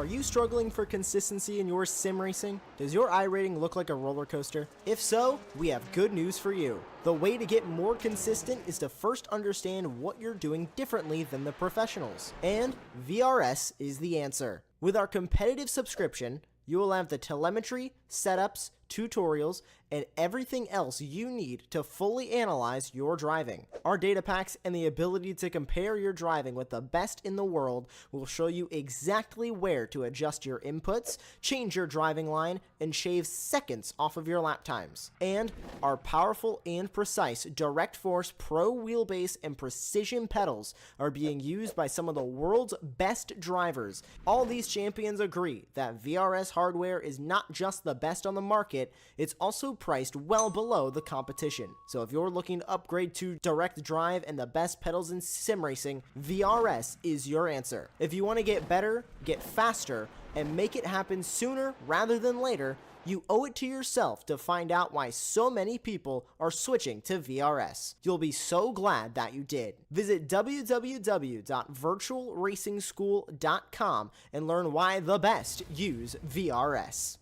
Are you struggling for consistency in your sim racing? Does your iRating look like a roller coaster? If so, we have good news for you. The way to get more consistent is to first understand what you're doing differently than the professionals. And VRS is the answer. With our competitive subscription, you will have the telemetry, setups, tutorials, and everything else you need to fully analyze your driving. Our data packs and the ability to compare your driving with the best in the world will show you exactly where to adjust your inputs, change your driving line, and shave seconds off of your lap times. And our powerful and precise Direct Force Pro wheelbase and precision pedals are being used by some of the world's best drivers. All these champions agree that VRS hardware is not just the best on the market, it's also priced well below the competition. So if you're looking to upgrade to direct drive and the best pedals in sim racing, VRS is your answer. If you want to get better, get faster, and make it happen sooner rather than later, you owe it to yourself to find out why so many people are switching to VRS. You'll be so glad that you did. Visit www.virtualracingschool.com and learn why the best use VRS.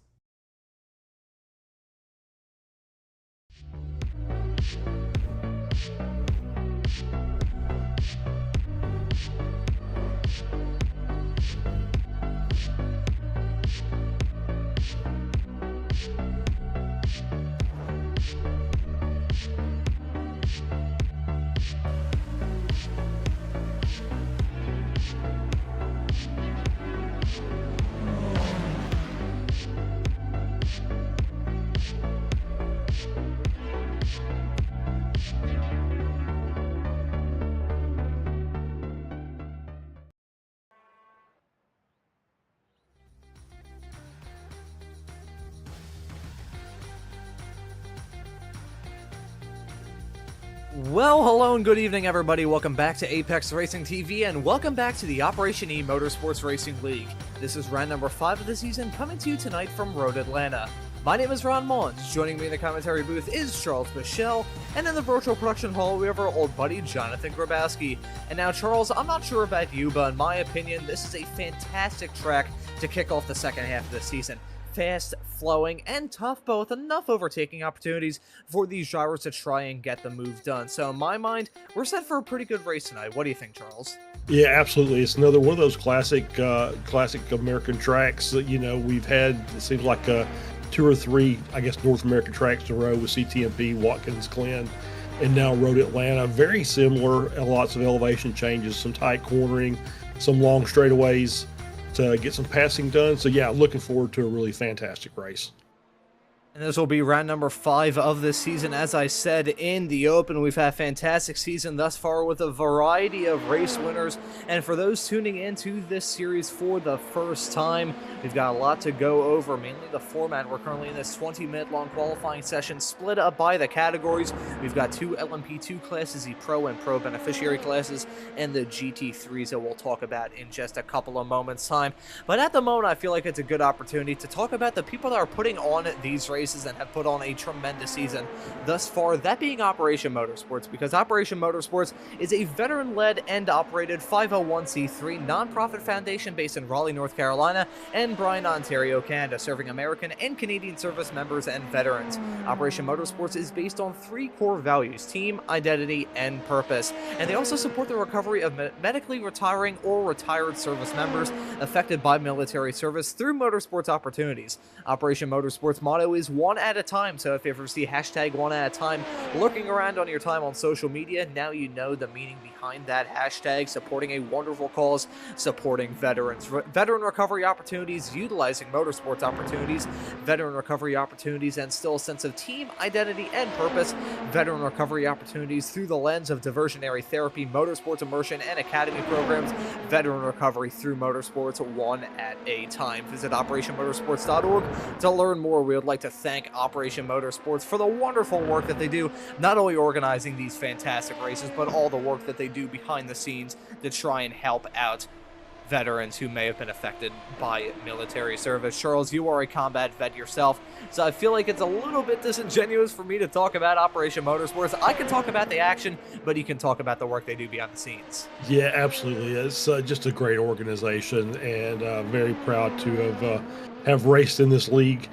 Well, hello and good evening, everybody. Welcome back to Apex Racing TV, and welcome back to the Operation eMotorsports Racing League. This is round number 5 of the season, coming to you tonight from Road Atlanta. My name is Ron Mullins. Joining me in the commentary booth is Charles Michelle, and in the virtual production hall, we have our old buddy, Jonathan Grabowski. And now, Charles, I'm not sure about you, but in my opinion, this is a fantastic track to kick off the second half of the season. Fast, flowing, and tough both, enough overtaking opportunities for these drivers to try and get the move done. So in my mind, we're set for a pretty good race tonight. What do you think, Charles? Yeah, absolutely. It's another one of those classic American tracks that, we've had, it seems like 2 or 3, I guess, North American tracks in a row with CTMP, Watkins Glen, and now Road Atlanta. Very similar, lots of elevation changes, some tight cornering, some long straightaways to get some passing done. So yeah, looking forward to a really fantastic race. And this will be round number 5 of this season. As I said in the open, we've had a fantastic season thus far with a variety of race winners. And for those tuning into this series for the first time, we've got a lot to go over, mainly the format. We're currently in this 20-minute long qualifying session split up by the categories. We've got 2 LMP2 classes, the Pro and Pro Beneficiary classes, and the GT3s that we'll talk about in just a couple of moments' time. But at the moment, I feel like it's a good opportunity to talk about the people that are putting on these races and have put on a tremendous season thus far, that being Operation Motorsports, because Operation Motorsports is a veteran-led and operated 501c3 nonprofit foundation based in Raleigh, North Carolina, and Bryan, Ontario, Canada, serving American and Canadian service members and veterans. Operation Motorsports is based on 3 core values: team, identity, and purpose. And they also support the recovery of medically retiring or retired service members affected by military service through motorsports opportunities. Operation Motorsports' motto is one at a time, so if you ever see hashtag one at a time lurking around on your time on social media, now you know the meaning behind that hashtag. Supporting a wonderful cause, supporting veterans. Veteran recovery opportunities, utilizing motorsports opportunities, veteran recovery opportunities, and still a sense of team, identity, and purpose. Veteran recovery opportunities through the lens of diversionary therapy, motorsports immersion, and academy programs. Veteran recovery through motorsports, one at a time. Visit operationmotorsports.org to learn more. We would like to thank Operation Motorsports for the wonderful work that they do, not only organizing these fantastic races, but all the work that they do behind the scenes to try and help out veterans who may have been affected by military service. Charles, you are a combat vet yourself, so I feel like it's a little bit disingenuous for me to talk about Operation Motorsports. I can talk about the action, but you can talk about the work they do behind the scenes. Yeah, absolutely. It's just a great organization, and very proud to have raced in this league,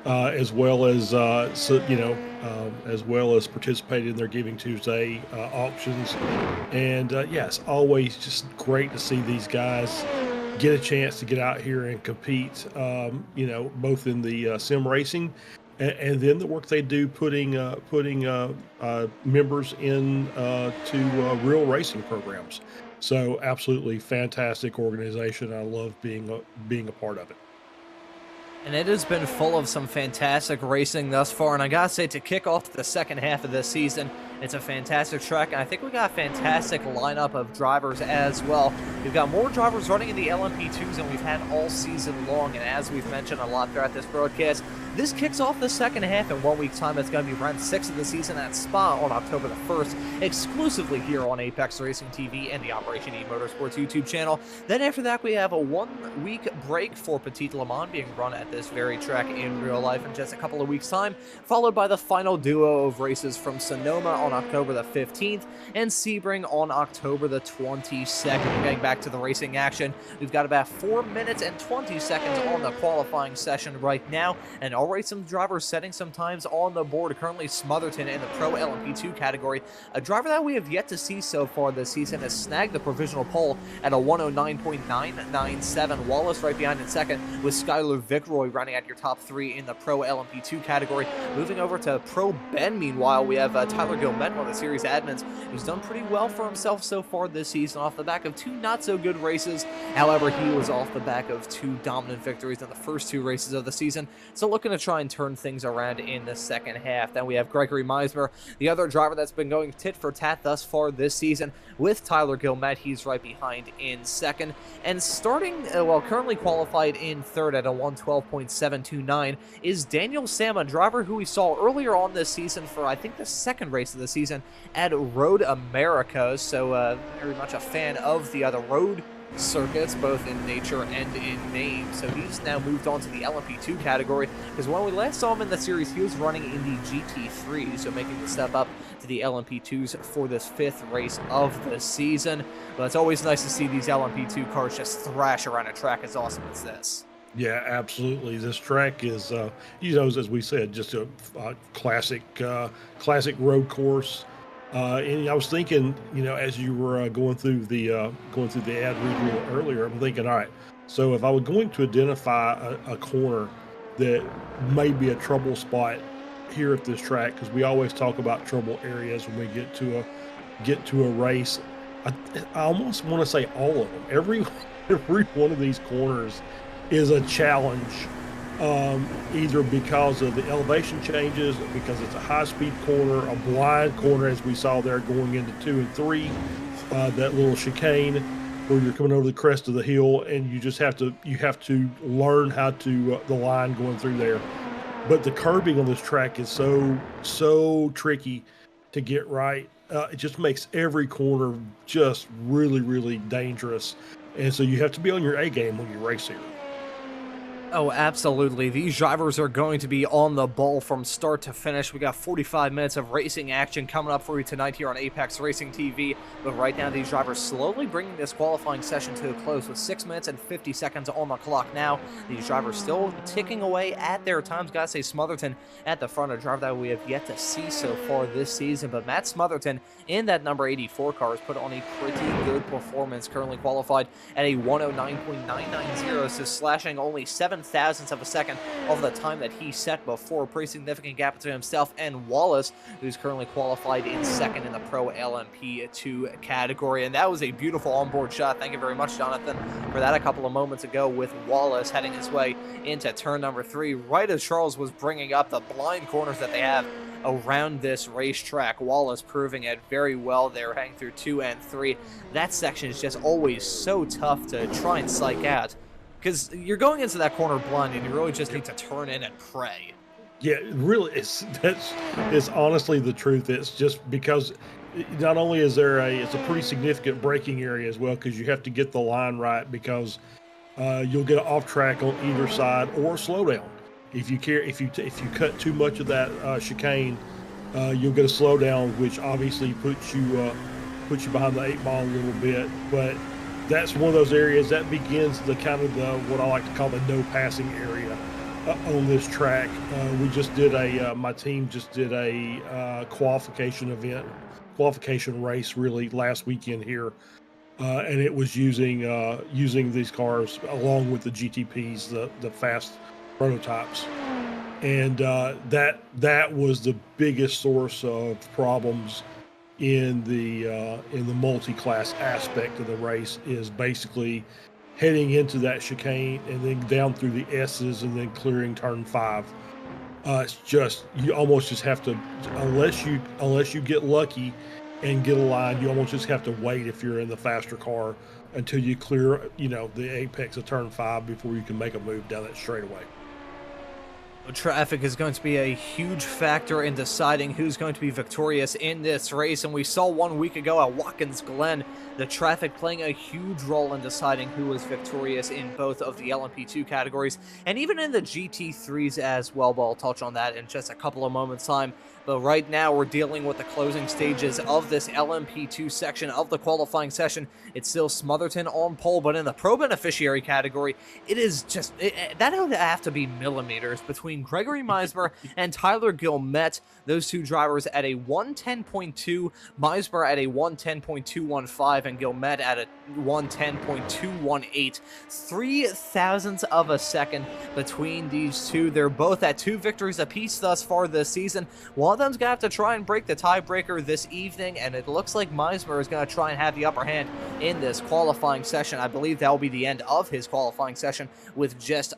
as well as as well as participated in their Giving Tuesday auctions. And yeah, it's always just great to see these guys get a chance to get out here and compete. Both in the sim racing, and then the work they do putting members in to real racing programs. So absolutely fantastic organization. I love being a part of it. And it has been full of some fantastic racing thus far, and I gotta say, to kick off the second half of this season, it's a fantastic track, and I think we got a fantastic lineup of drivers as well. We've got more drivers running in the LMP2s than we've had all season long, and as we've mentioned a lot throughout this broadcast, this kicks off the second half in 1 week's time. It's going to be round 6 of the season at Spa on October the 1st, exclusively here on Apex Racing TV and the Operation eMotorsports YouTube channel. Then after that, we have a 1 week break for Petit Le Mans being run at this very track in real life in just a couple of weeks' time, followed by the final duo of races from Sonoma on October the 15th and Sebring on October the 22nd. Getting back to the racing action, we've got about 4 minutes and 20 seconds on the qualifying session right now, and already some drivers setting some times on the board. Currently, Smotherton in the Pro LMP2 category, a driver that we have yet to see so far this season, has snagged the provisional pole at a 109.997. Wallace right behind in second, with Skylar Vicroy running at your top 3 in the Pro LMP2 category. Moving over to Pro Ben, meanwhile, we have Tyler Gilmet, one of the series admins, who's done pretty well for himself so far this season off the back of 2 not-so-good races. However, he was off the back of 2 dominant victories in the first 2 races of the season, so looking to try and turn things around in the second half. Then we have Gregory Meismer, the other driver that's been going tit for tat thus far this season with Tyler Gilmet. He's right behind in second. And starting, currently qualified in third at a 112.729 is Daniel Sam, a driver who we saw earlier on this season for, I think, the second race of the season at Road America. So very much a fan of the other road circuits, both in nature and in name. So he's now moved on to the LMP2 category, because when we last saw him in the series, he was running in the GT3, so making the step up to the LMP2s for this 5th race of the season. But it's always nice to see these LMP2 cars just thrash around a track as awesome as this. Yeah, absolutely. This track is, as we said, just a classic road course. And I was thinking, as you were going through the ad read a little earlier, I'm thinking, all right, so if I was going to identify a corner that may be a trouble spot here at this track, because we always talk about trouble areas when we get to a race, I almost want to say all of them. Every one of these corners is a challenge. Either because of the elevation changes, because it's a high-speed corner, a blind corner, as we saw there going into 2 and 3, that little chicane where you're coming over the crest of the hill, and you have to learn how to the line going through there. But the curbing on this track is so tricky to get right. It just makes every corner just really, really dangerous, and so you have to be on your A game when you race here. Oh, absolutely. These drivers are going to be on the ball from start to finish. We got 45 minutes of racing action coming up for you tonight here on Apex Racing TV. But right now, these drivers slowly bringing this qualifying session to a close with 6 minutes and 50 seconds on the clock now. These drivers still ticking away at their times. Gotta say, Smotherton at the front, a driver that we have yet to see so far this season. But Matt Smotherton in that number 84 car has put on a pretty good performance. Currently qualified at a 109.990, so slashing only 7 thousandths of a second over the time that he set before. Pretty significant gap between himself and Wallace, who's currently qualified in second in the Pro LMP2 category. And that was a beautiful onboard shot. Thank you very much, Jonathan, for that a couple of moments ago, with Wallace heading his way into turn number 3, right as Charles was bringing up the blind corners that they have around this racetrack. Wallace proving it very well there, heading through 2 and 3. That section is just always so tough to try and psych out, because you're going into that corner blind and you really just need to turn in and pray. Yeah, really, it's honestly the truth. It's just because not only is it's a pretty significant braking area as well, because you have to get the line right, because you'll get off track on either side or slow down. If you care, if you cut too much of that chicane, you'll get a slowdown, which obviously puts you behind the eight ball a little bit. But that's one of those areas that begins the kind of the what I like to call the no passing area on this track. We just did my team just did a qualification race really last weekend here, and it was using these cars along with the GTPs, the fast prototypes, and that was the biggest source of problems in the multi-class aspect of the race, is basically heading into that chicane and then down through the S's and then clearing turn 5. It's just, you almost just have to, unless you get lucky and get a line, you almost just have to wait if you're in the faster car until you clear, the apex of turn 5 before you can make a move down that straightaway. Traffic is going to be a huge factor in deciding who's going to be victorious in this race, and we saw 1 week ago at Watkins Glen the traffic playing a huge role in deciding who was victorious in both of the LMP2 categories and even in the GT3s as well, but I'll touch on that in just a couple of moments' time. But right now we're dealing with the closing stages of this LMP2 section of the qualifying session. It's still Smotherton on pole, but in the pro beneficiary category, it is just, that would have to be millimeters between Gregory Meismer and Tyler Gilmette. Those two drivers at a 110.2, Meismer at a 110.215, and Gilmette at a 110.218. 0.003 of a second between these two. They're both at 2 victories apiece thus far this season. One of them's going to have to try and break the tiebreaker this evening, and it looks like Meismer is going to try and have the upper hand in this qualifying session. I believe that will be the end of his qualifying session with just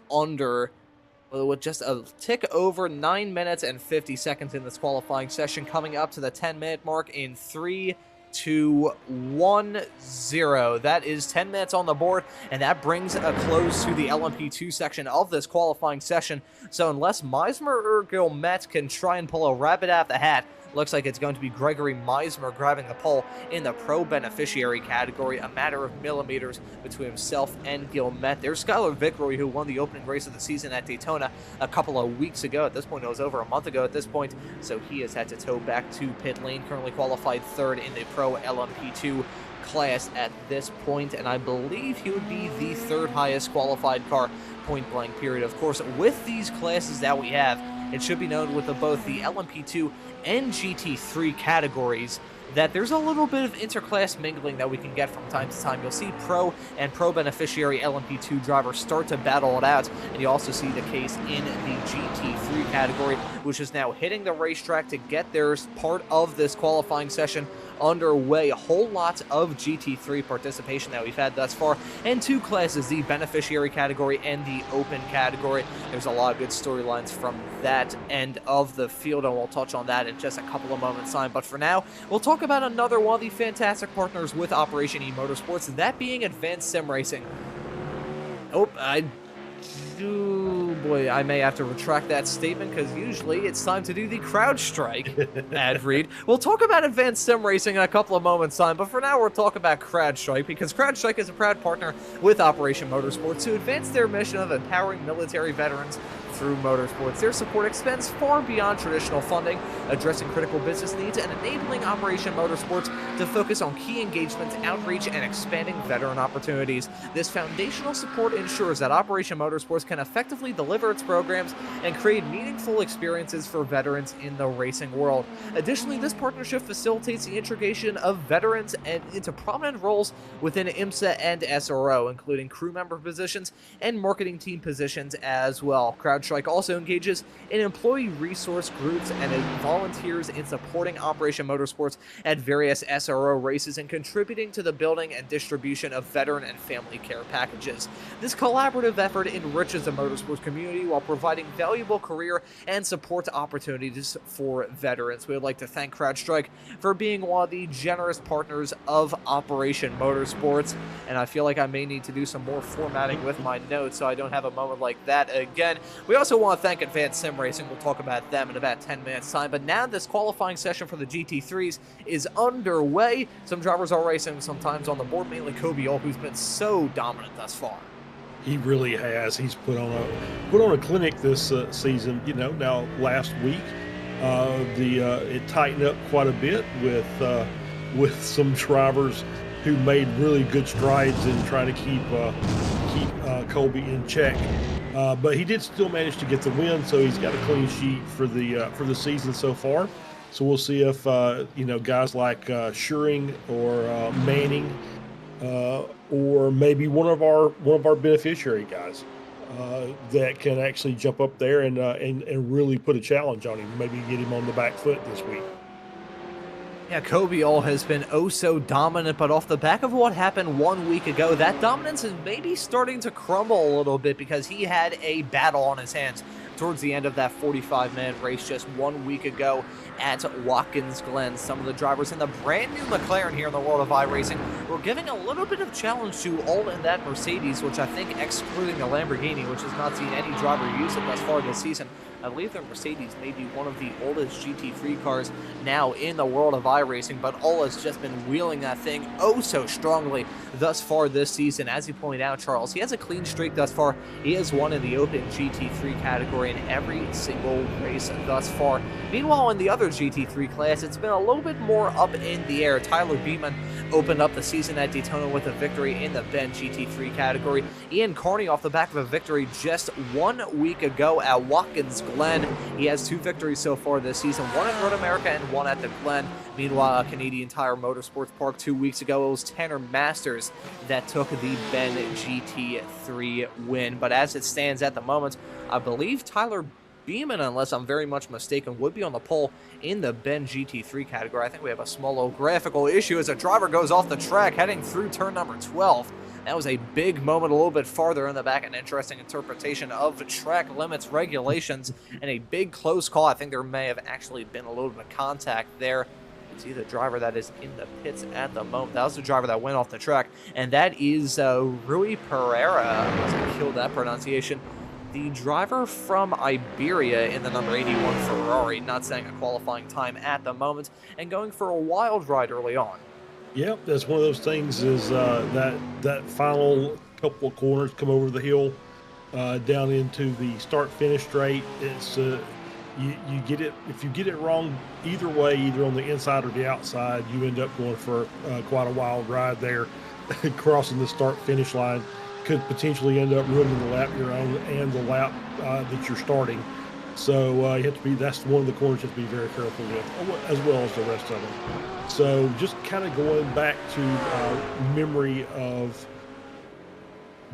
a tick over 9 minutes and 50 seconds in this qualifying session, coming up to the 10-minute mark in 3, 2, 1, 0. That is 10 minutes on the board, and that brings a close to the LMP2 section of this qualifying session. So unless Meismer or Gilmette can try and pull a rabbit out of the hat, looks like it's going to be Gregory Meismer grabbing the pole in the pro beneficiary category, a matter of millimeters between himself and Gilmette. There's Skylar Vickroy, who won the opening race of the season at Daytona a couple of weeks ago. At this point, it was over a month ago at this point, so he has had to tow back to pit lane, currently qualified 3rd in the pro LMP2 class at this point, and I believe he would be the 3rd highest qualified car, point blank period. Of course, with these classes that we have, it should be known with both the LMP2 and GT3 categories that there's a little bit of interclass mingling that we can get from time to time. You'll see pro and pro beneficiary LMP2 drivers start to battle it out, and you also see the case in the GT3 category, which is now hitting the racetrack to get their part of this qualifying session underway. A whole lot of GT3 participation that we've had thus far, and 2 classes, the beneficiary category and the open category. There's a lot of good storylines from that end of the field, and we'll touch on that in just a couple of moments' time. But for now, we'll talk about another one of the fantastic partners with Operation eMotorsports, that being Advanced Sim Racing. Oh, boy, I may have to retract that statement, because usually it's time to do the CrowdStrike ad read. We'll talk about Advanced Sim Racing in a couple of moments' time, but for now we'll talk about CrowdStrike, because CrowdStrike is a proud partner with Operation Motorsports to advance their mission of empowering military veterans through motorsports. Their support extends far beyond traditional funding, addressing critical business needs and enabling Operation Motorsports to focus on key engagements, outreach, and expanding veteran opportunities. This foundational support ensures that Operation Motorsports can effectively deliver its programs and create meaningful experiences for veterans in the racing world. Additionally, this partnership facilitates the integration of veterans into prominent roles within IMSA and SRO, including crew member positions and marketing team positions as well. CrowdStrike also engages in employee resource groups and volunteers in supporting Operation Motorsports at various SRO races and contributing to the building and distribution of veteran and family care packages. This collaborative effort enriches the motorsports community while providing valuable career and support opportunities for veterans. We would like to thank CrowdStrike for being one of the generous partners of Operation Motorsports, and I feel like I may need to do some more formatting with my notes so I don't have a moment like that again. We We also want to thank Advanced Sim Racing. We'll talk about them in about 10 minutes time. But now this qualifying session for the GT3s is underway. Some drivers are racing sometimes on the board, mainly Kobe Ol, who's been so dominant thus far. He really has. He's put on a clinic this season. You know, now last week, it tightened up quite a bit with some drivers who made really good strides in trying to keep Colby in check. But he did still manage to get the win, so he's got a clean sheet for the season so far. So we'll see if guys like Schuring or Manning. Or maybe one of our beneficiary guys that can actually jump up there and really put a challenge on him. Maybe get him on the back foot this week. Yeah, Kobe Ol has been oh so dominant, but off the back of what happened 1 week ago, that dominance is maybe starting to crumble a little bit because he had a battle on his hands towards the end of that 45-minute race just 1 week ago at Watkins Glen. Some of the drivers in the brand new McLaren here in the world of iRacing were giving a little bit of challenge to Ol in that Mercedes, which I think, excluding the Lamborghini, which has not seen any driver use it thus far this season, I believe the Mercedes may be one of the oldest GT3 cars now in the world of iRacing, but Ol has just been wheeling that thing oh so strongly thus far this season. As you pointed out, Charles, he has a clean streak thus far. He has won in the Open GT3 category in every single race thus far. Meanwhile, in the other GT3 class, it's been a little bit more up in the air. Tyler Beeman opened up the season at Daytona with a victory in the Ben GT3 category. Ian Carney off the back of a victory just 1 week ago at Watkins Glen. He has 2 victories so far this season, one at Road America and one at the Glen. Meanwhile, at Canadian Tire Motorsports Park 2 weeks ago, it was Tanner Masters that took the Ben GT3 win. But as it stands at the moment, I believe Tyler Beeman, unless I'm very much mistaken, would be on the pole in the Ben GT3 category. I think we have a small little graphical issue as a driver goes off the track heading through turn number 12. That was a big moment a little bit farther in the back, an interesting interpretation of track limits regulations, and a big close call. I think there may have actually been a little bit of contact there. You can see the driver that is in the pits at the moment. That was the driver that went off the track, and that is Rui Pereira. I must have killed that pronunciation. The driver from Iberia in the number 81 Ferrari, not saying a qualifying time at the moment, and going for a wild ride early on. Yep, that's one of those things is that final couple of corners come over the hill down into the start-finish straight. It's you get it, if you get it wrong either way, either on the inside or the outside, you end up going for quite a wild ride there. Crossing the start-finish line could potentially end up ruining the lap you're on and the lap that you're starting. So you have to be, that's one of the corners you have to be very careful with, as well as the rest of them. So just kind of going back to memory of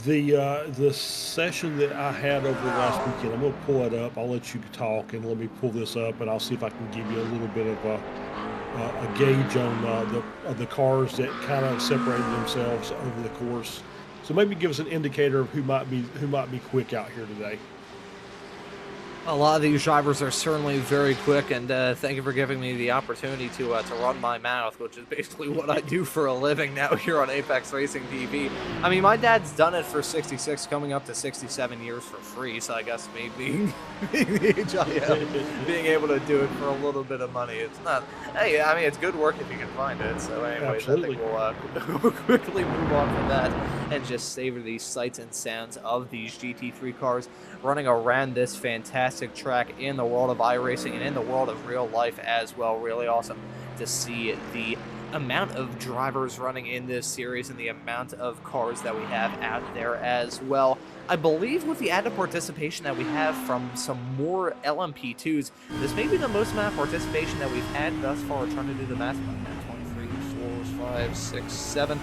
the session that I had over the last weekend. I'm going to pull it up. I'll let you talk and let me pull this up, and I'll see if I can give you a little bit of a gauge on the cars that kind of separated themselves over the course. So maybe give us an indicator of who might be quick out here today. A lot of these drivers are certainly very quick, and thank you for giving me the opportunity to run my mouth, which is basically what I do for a living now here on Apex Racing TV. I mean, my dad's done it for 66, coming up to 67 years for free, so I guess me being the age I am, being able to do it for a little bit of money, it's not, hey, I mean, it's good work if you can find it. So anyways, absolutely. I think we'll quickly move on from that and just savor the sights and sounds of these GT3 cars running around this fantastic track in the world of iRacing and in the world of real life as well. Really awesome to see the amount of drivers running in this series and the amount of cars that we have out there as well. I believe with the added participation that we have from some more LMP2s, this may be the most amount of participation that we've had thus far. We're trying to do the math on that. 23, 4, 5, 6, 7...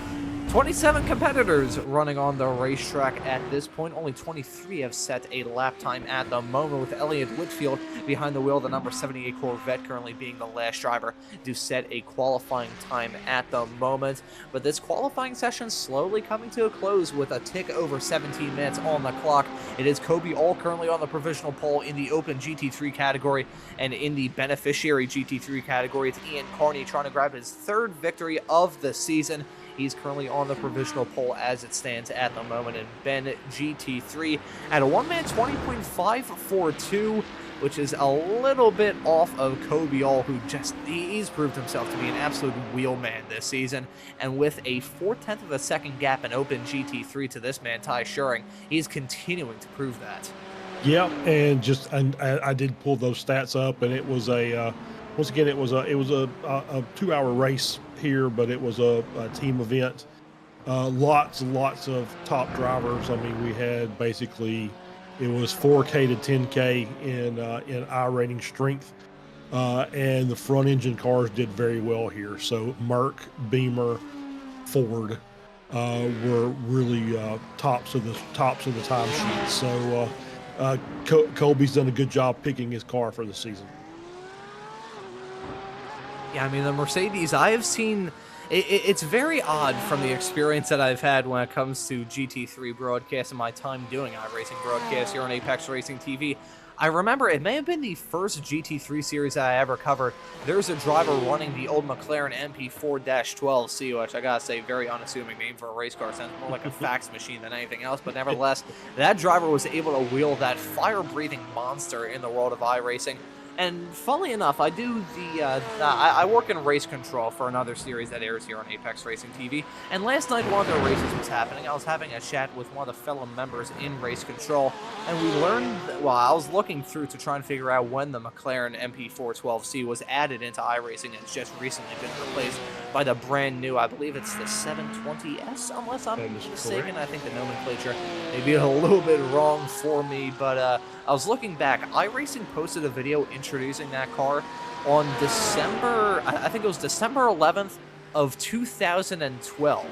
27 competitors running on the racetrack at this point. Only 23 have set a lap time at the moment, with Elliott Whitfield behind the wheel, the number 78 Corvette currently being the last driver to set a qualifying time at the moment. But this qualifying session slowly coming to a close with a tick over 17 minutes on the clock. It is Kobe Ol currently on the provisional pole in the Open GT3 category, and in the Beneficiary GT3 category, it's Ian Carney trying to grab his 3rd victory of the season. He's currently on the provisional pole as it stands at the moment, and Ben GT3 at a one-man 20.542, which is a little bit off of Kobe All, who he's proved himself to be an absolute wheelman this season. And with a 4/10 of a second gap in open GT3 to this man, Ty Schuring, he's continuing to prove that. Yeah, and I did pull those stats up, and it was once again it was a 2-hour race here, but it was a team event. Lots of top drivers. I mean, we had basically, it was 4K to 10K in iRating strength, and the front engine cars did very well here. So Merc, Beamer, Ford were really tops of the time sheet. So Colby's done a good job picking his car for the season. Yeah, I mean, the Mercedes, I have seen, it's very odd from the experience that I've had when it comes to GT3 broadcasts and my time doing iRacing broadcasts here on Apex Racing TV. I remember it may have been the first GT3 series that I ever covered. There's a driver running the old McLaren MP4-12C, which I gotta say, very unassuming name for a race car. Sounds more like a fax machine than anything else, but nevertheless, that driver was able to wheel that fire-breathing monster in the world of iRacing. And funnily enough, I do I work in race control for another series that airs here on Apex Racing TV. And last night, one of their races was happening. I was having a chat with one of the fellow members in race control, and we learned, well, I was looking through to try and figure out when the McLaren MP412C was added into iRacing, and it's just recently been replaced by the brand new, I believe it's the 720S, unless I'm mistaken. Correct. I think the nomenclature may be a little bit wrong for me, but I was looking back. iRacing posted a video introducing that car on December, I think it was December 11th of 2012,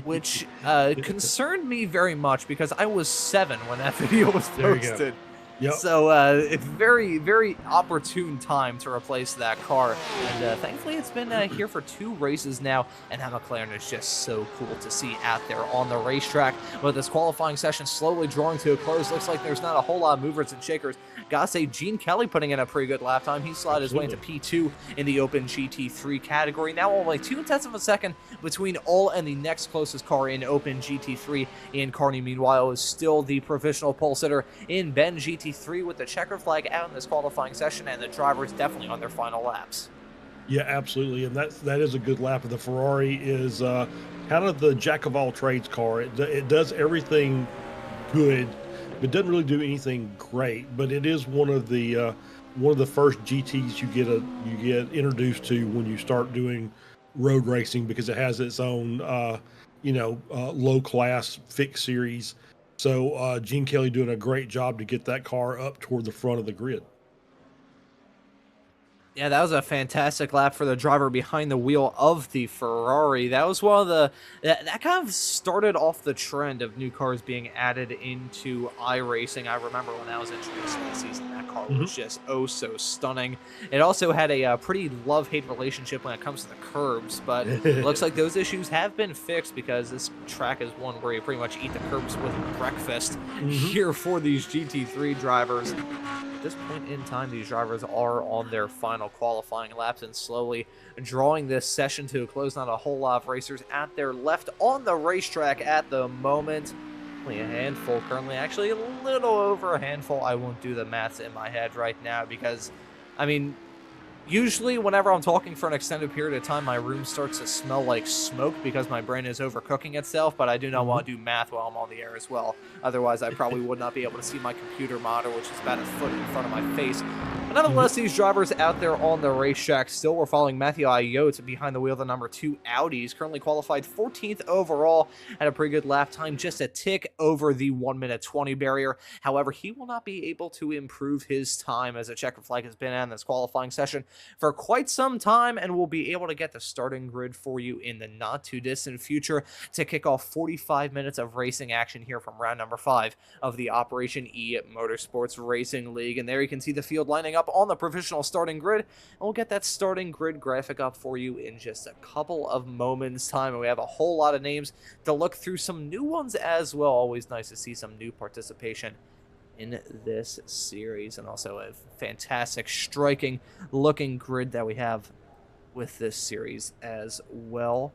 which concerned me very much because I was 7 when that video was posted. Yep. So it's very, very opportune time to replace that car. And thankfully, it's been here for 2 races now. And that McLaren is just so cool to see out there on the racetrack. But this qualifying session slowly drawing to a close. Looks like there's not a whole lot of movers and shakers. Gotta say, Gene Kelly putting in a pretty good lap time. He slid his way into P2 in the open GT3 category. Now only 2/10 of a second between all and the next closest car in open GT3. Ian Carney, meanwhile, is still the provisional pole sitter in Ben GT3 with the checker flag out in this qualifying session, and the drivers definitely on their final laps. Yeah, absolutely, and that is a good lap. The Ferrari is kind of the jack of all trades car. It does everything good. It doesn't really do anything great, but it is one of the first GTs you get introduced to when you start doing road racing, because it has its own low class fixed series. So Gene Kelly doing a great job to get that car up toward the front of the grid. Yeah, that was a fantastic lap for the driver behind the wheel of the Ferrari. That was one of the... That kind of started off the trend of new cars being added into iRacing. I remember when that was introduced last season, that car was just oh so stunning. It also had a pretty love-hate relationship when it comes to the curbs, but it looks like those issues have been fixed, because this track is one where you pretty much eat the curbs with breakfast here for these GT3 drivers. At this point in time, these drivers are on their final qualifying laps and slowly drawing this session to a close. Not a whole lot of racers at their left on the racetrack at the moment. Only a handful currently, actually a little over a handful. I won't do the maths in my head right now because, I mean, usually whenever I'm talking for an extended period of time, my room starts to smell like smoke because my brain is overcooking itself, but I do not want to do math while I'm on the air as well. Otherwise, I probably would not be able to see my computer monitor, which is about a foot in front of my face. But nonetheless, these drivers out there on the racetrack still were following Matthew Ayotte behind the wheel of the number 2 Audis, currently qualified 14th overall, had a pretty good lap time, just a tick over the 1:20 barrier. However, he will not be able to improve his time, as a checker flag has been on this qualifying session for quite some time, and will be able to get the starting grid for you in the not too distant future to kick off 45 minutes of racing action here from round number 5 of the Operation eMotorsports Racing League. And there you can see the field lining up on the provisional starting grid, and we'll get that starting grid graphic up for you in just a couple of moments time. And we have a whole lot of names to look through, some new ones as well. Always nice to see some new participation in this series, and also a fantastic striking looking grid that we have with this series as well.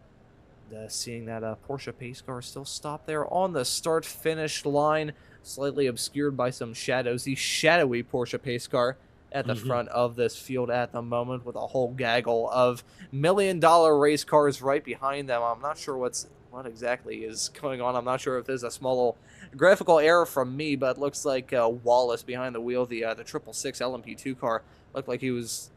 Seeing that Porsche pace car still stopped there on the start-finish line, slightly obscured by some shadows. The shadowy Porsche pace car at the front of this field at the moment, with a whole gaggle of million-dollar race cars right behind them. I'm not sure what exactly is going on. I'm not sure if there's a small little graphical error from me, but it looks like Wallace behind the wheel, the 666 LMP2 car, looked like he was...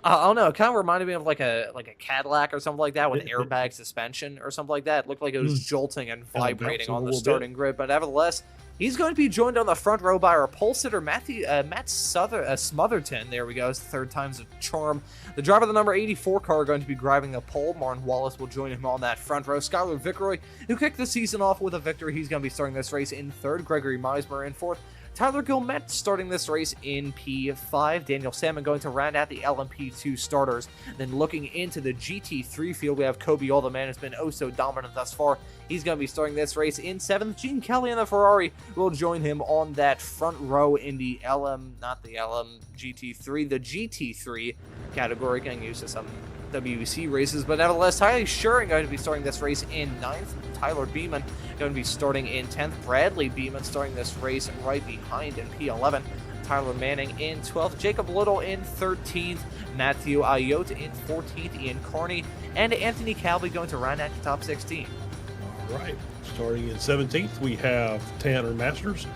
I don't know. It kind of reminded me of like a Cadillac or something like that with airbag suspension or something like that. It looked like it was jolting and vibrating on the starting grid. But nevertheless, he's going to be joined on the front row by our pole sitter, Matt Smotherton. There we go. It's the third time's a charm. The driver of the number 84 car going to be driving the pole. Martin Wallace will join him on that front row. Skylar Vickeroy, who kicked the season off with a victory, he's going to be starting this race in third. Gregory Meismer in fourth. Tyler Gilmet starting this race in P5. Daniel Salmon going to round out the LMP2 starters. Then looking into the GT3 field, we have Kobe All, the man who's been oh so dominant thus far. He's going to be starting this race in 7th. Gene Kelly in the Ferrari will join him on that front row in the GT3, the GT3 category, getting used to some WEC races, but nevertheless, Tyler Schuring going to be starting this race in 9th. Tyler Beeman going to be starting in 10th. Bradley Beeman starting this race right behind in P11. Tyler Manning in 12th. Jacob Little in 13th. Matthew Ayotte in 14th. Ian Carney and Anthony Calvi going to round out the top 16. All right. Starting in 17th, we have Tanner Masters,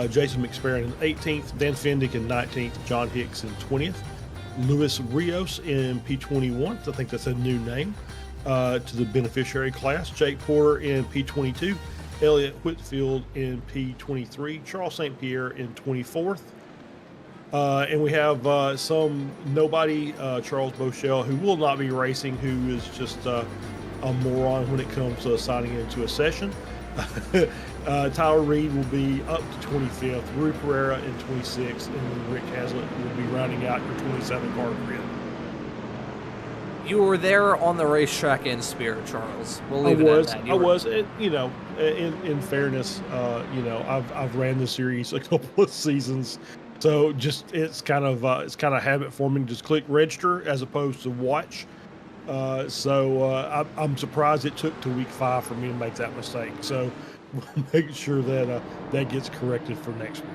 Jason McSparron in 18th, Dan Fendick in 19th, John Hicks in 20th. Luis Rios in P21, I think that's a new name, to the beneficiary class. Jake Porter in P22, Elliot Whitfield in P23, Charles St. Pierre in 24th. And we have some nobody, Charles Bochelle, who will not be racing, who is just a moron when it comes to signing into a session. Tyler Reed will be up to 25th, Rui Pereira in 26th, and then Rick Hazlitt will be rounding out your 27 car grid. You were there on the racetrack in spirit, Charles. We'll leave it at that. I was. In fairness, I've ran the series a couple of seasons, so just it's kind of habit forming. Just click register as opposed to watch. So I'm surprised it took to week 5 for me to make that mistake. So we'll make sure that that gets corrected for next week.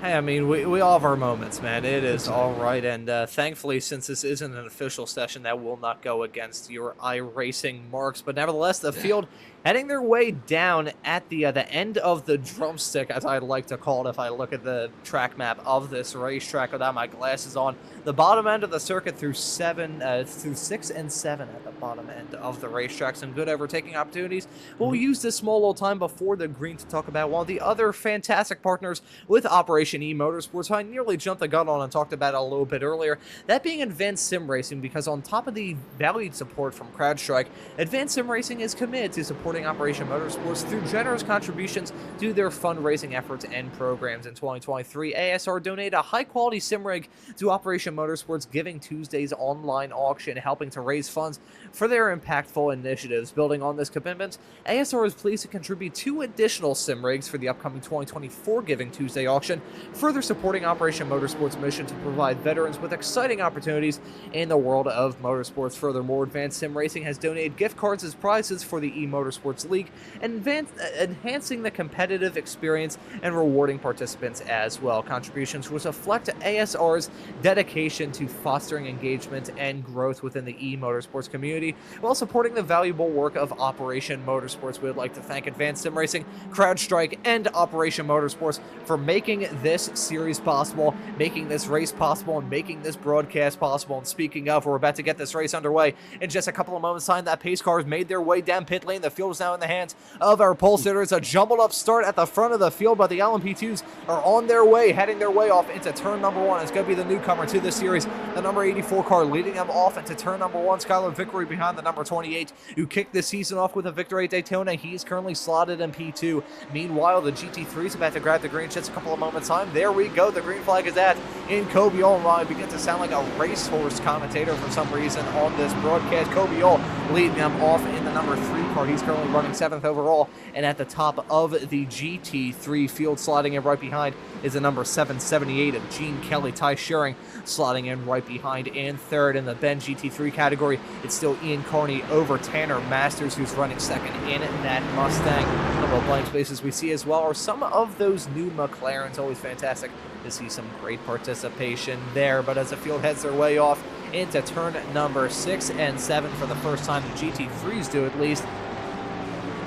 Hey, I mean, we all have our moments, man. It is all right. And thankfully, since this isn't an official session, that will not go against your iRacing marks. But nevertheless, the field heading their way down at the end of the drumstick, as I'd like to call it if I look at the track map of this racetrack without my glasses on. The bottom end of the circuit through 6 and 7 at the bottom end of the racetrack. Some good overtaking opportunities. We'll use this small little time before the green to talk about one of the other fantastic partners with Operation eMotorsport, who I nearly jumped the gun on and talked about it a little bit earlier. That being Advanced Sim Racing, because on top of the valued support from CrowdStrike, Advanced Sim Racing is committed to supporting Operation Motorsports through generous contributions to their fundraising efforts and programs. In 2023, ASR donated a high-quality sim rig to Operation Motorsports Giving Tuesday's online auction, helping to raise funds for their impactful initiatives. Building on this commitment, ASR is pleased to contribute 2 additional sim rigs for the upcoming 2024 Giving Tuesday auction, further supporting Operation Motorsports' mission to provide veterans with exciting opportunities in the world of motorsports. Furthermore, Advanced Sim Racing has donated gift cards as prizes for the eMotorsports League, and enhancing the competitive experience and rewarding participants as well. Contributions which reflect ASR's dedication to fostering engagement and growth within the eMotorsports community, while supporting the valuable work of Operation Motorsports. We would like to thank Advanced Sim Racing, CrowdStrike, and Operation Motorsports for making this series possible, making this race possible, and making this broadcast possible. And speaking of, we're about to get this race underway in just a couple of moments' time. That pace car has made their way down pit lane. The field is now in the hands of our pole sitters. A jumbled up start at the front of the field, but the LMP2s are on their way, heading their way off into turn number 1. It's going to be the newcomer to this series, the number 84 car, leading them off into turn number 1. Skylar Vickery behind the number 28, who kicked the season off with a victory at Daytona. He's currently slotted in P2. Meanwhile, the GT3 is about to grab the green just a couple of moments' time. There we go. The green flag is at in Kobe All. I begin to sound like a racehorse commentator for some reason on this broadcast. Kobe All leading them off in the number 3 car. He's currently running 7th overall, and at the top of the GT3 field, sliding in right behind, is the number 778 of Gene Kelly. Ty Shearing slotting in right behind in 3rd. In the Ben GT3 category, it's still Ian Carney over Tanner Masters, who's running 2nd in that Mustang. A couple of blank spaces we see as well are some of those new McLarens. Always fantastic to see some great participation there. But as the field heads their way off into turn number 6 and 7 for the first time, the GT3s do at least.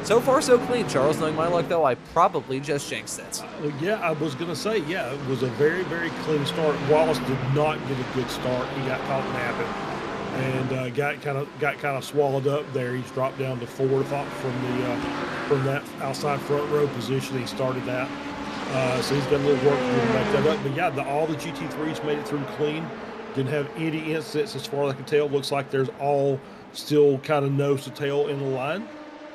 So far, so clean, Charles. Knowing my luck, though, I probably just jinxed it. Yeah, I was going to say, yeah, it was a very, very clean start. Wallace did not get a good start. He got caught napping and got kind of swallowed up there. He's dropped down to 4th from that outside front row position. He started that. So he's got a little work to do to make that up. But yeah, all the GT3s made it through clean. Didn't have any incidents as far as I can tell. Looks like there's all still kind of nose to tail in the line.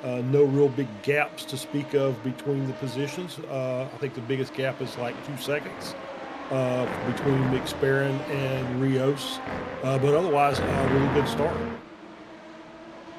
No real big gaps to speak of between the positions. I think the biggest gap is like 2 seconds between McSparran and Rios. But otherwise, a really good start.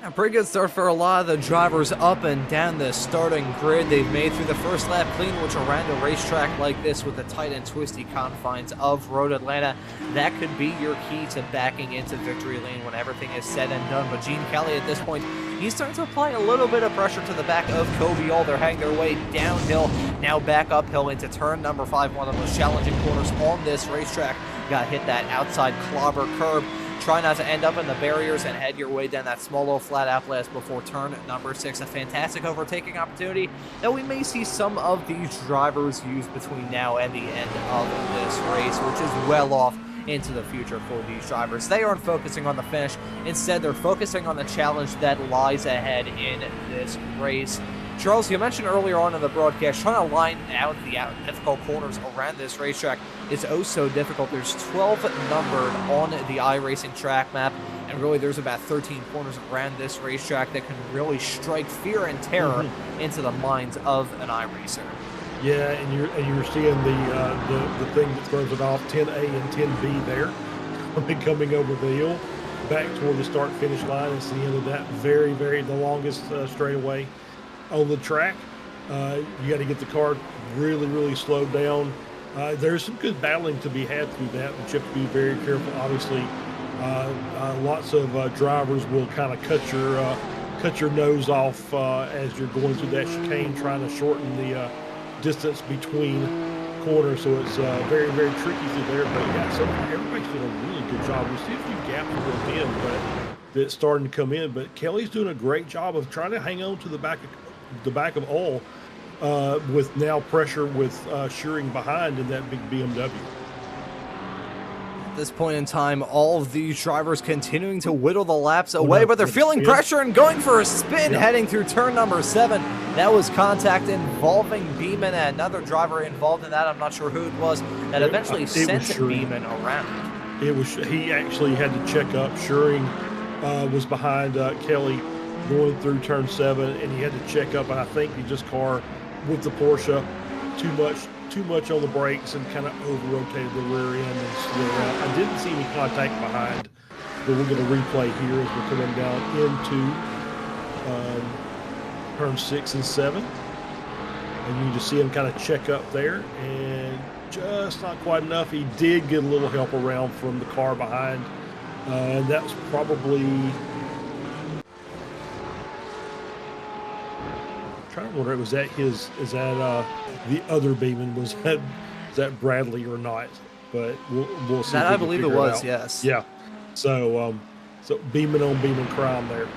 A pretty good start for a lot of the drivers up and down the starting grid. They've made through the first lap clean, which around a racetrack like this with the tight and twisty confines of Road Atlanta, that could be your key to backing into victory lane when everything is said and done. But Gene Kelly at this point, he's starting to apply a little bit of pressure to the back of Kobe All. They're heading their way downhill, now back uphill into turn number 5, one of the most challenging corners on this racetrack. Got hit that outside clobber curb. Try not to end up in the barriers and head your way down that small little flat outlast before turn number 6. A fantastic overtaking opportunity that we may see some of these drivers use between now and the end of this race, which is well off into the future for these drivers. They aren't focusing on the finish. Instead, they're focusing on the challenge that lies ahead in this race. Charles, you mentioned earlier on in the broadcast, trying to line out the difficult corners around this racetrack is oh so difficult. There's 12 numbered on the iRacing track map, and really there's about 13 corners around this racetrack that can really strike fear and terror into the minds of an iRacer. Yeah, and you're seeing the thing that throws it off, 10A and 10B there, coming over the hill back toward the start-finish line. It's the end of that the longest straightaway on the track. You got to get the car really, really slowed down. There's some good battling to be had through that, but you have to be very careful. Obviously, lots of drivers will kind of cut your nose off as you're going through that chicane, trying to shorten the distance between corners. So it's very, very tricky through there. But yeah, so everybody's doing a really good job. We see a few gaps built in, but that's starting to come in. But Kelly's doing a great job of trying to hang on to the back of All with now pressure with Shearing behind in that big BMW. At this point in time, all of these drivers continuing to whittle the laps away, but they're feeling pressure and going for a spin heading through turn number 7. That was contact involving Beeman, and another driver involved in that. I'm not sure who it was that eventually sent Beeman around. He actually had to check up. Shearing was behind Kelly going through turn 7, and he had to check up, and I think he just car with the Porsche too much on the brakes and kind of over-rotated the rear end and slid out. I didn't see any contact behind, but we're going to replay here as we're coming down into turn 6 and 7. And you can just see him kind of check up there, and just not quite enough. He did get a little help around from the car behind, and that was probably... I wonder, was that the other Beeman? Was that Bradley or not? But we'll see. That I believe it was. Yes. Yeah. So Beeman on Beeman crime there.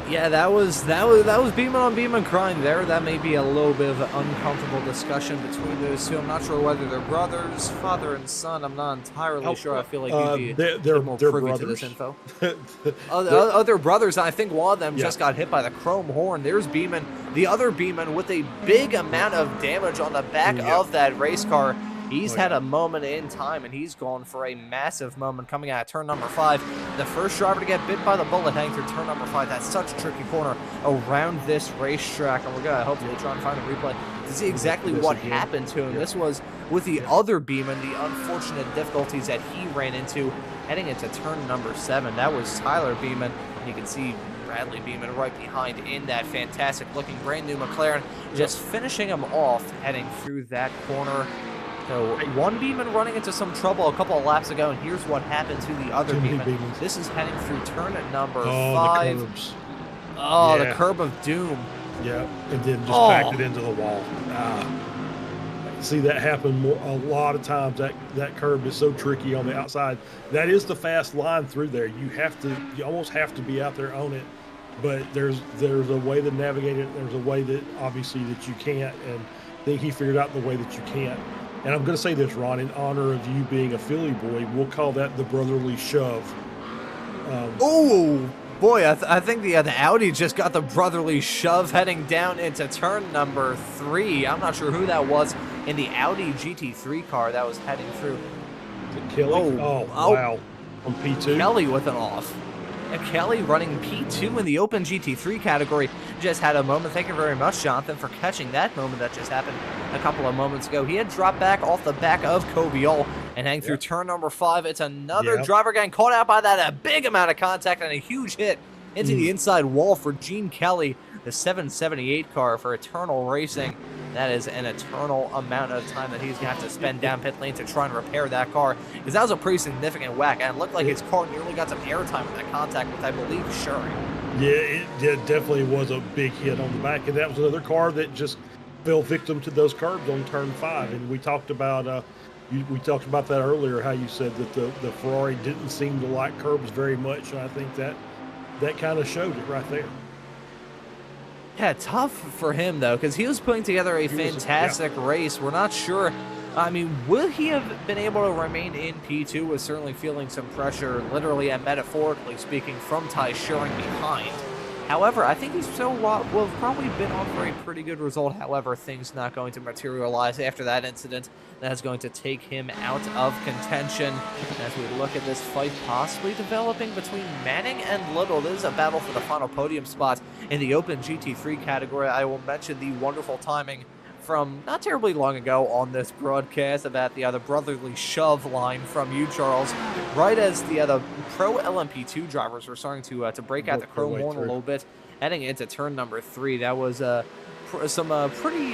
Yeah, that was Beeman on Beeman crime there. That may be a little bit of an uncomfortable discussion between those two. I'm not sure whether they're brothers, father and son. I'm not entirely sure. I feel like you'd be they're more privy brothers. To this info. Other brothers, I think one of them just got hit by the chrome horn. There's Beeman, the other Beeman, with a big amount of damage on the back of that race car. He's had a moment in time, and he's gone for a massive moment coming out of turn number 5. The first driver to get bit by the bullet heading through turn number 5. That's such a tricky corner around this racetrack, and we're going to hopefully try and find a replay to see exactly what happened to him. This was with the other Beeman, the unfortunate difficulties that he ran into heading into turn number 7. That was Tyler Beeman You can see Bradley Beeman right behind in that fantastic looking brand new McLaren, just finishing him off heading through that corner. So one Beeman running into some trouble a couple of laps ago, and here's what happened to the other Beeman. This is heading through turn number 5. The curbs. Oh, the curb of doom. Yeah, and then just packed it into the wall. I see that happen a lot of times. That curb is so tricky on the outside. That is the fast line through there. You almost have to be out there on it. But there's a way to navigate it. There's a way that obviously that you can't, and I think he figured out the way that you can't. And I'm going to say this, Ron, in honor of you being a Philly boy, we'll call that the brotherly shove. Oh, boy, I think the Audi just got the brotherly shove heading down into turn number 3. I'm not sure who that was in the Audi GT3 car that was heading through. Kelly? Oh, wow. On P2? Kelly with an off. And Kelly running P2 in the Open GT3 category just had a moment. Thank you very much, Jonathan, for catching that moment that just happened a couple of moments ago. He had dropped back off the back of Koviol and hang through turn number 5. It's another driver getting caught out by that, a big amount of contact and a huge hit into the inside wall for Gene Kelly, the 778 car for Eternal Racing. That is an eternal amount of time that he's going to have to spend down pit lane to try and repair that car, because that was a pretty significant whack, and it looked like his car nearly got some airtime with that contact with, I believe, Shuring. Yeah, it definitely was a big hit on the back, and that was another car that just fell victim to those curbs on turn 5. And we talked about that earlier, how you said that the Ferrari didn't seem to like curbs very much, and I think that kind of showed it right there. Yeah, tough for him, though, because he was putting together a fantastic race. We're not sure. I mean, will he have been able to remain in P2? Was certainly feeling some pressure, literally and metaphorically speaking, from Ty Shuring behind. However, I think he still will have probably been on for a pretty good result. However, things not going to materialize after that incident. That is going to take him out of contention. As we look at this fight possibly developing between Manning and Little, this is a battle for the final podium spot in the Open GT3 category. I will mention the wonderful timing from not terribly long ago on this broadcast about the brotherly shove line from you, Charles, right as the pro LMP2 drivers were starting to break out the chrome horn a little bit, heading into turn number 3. That was some pretty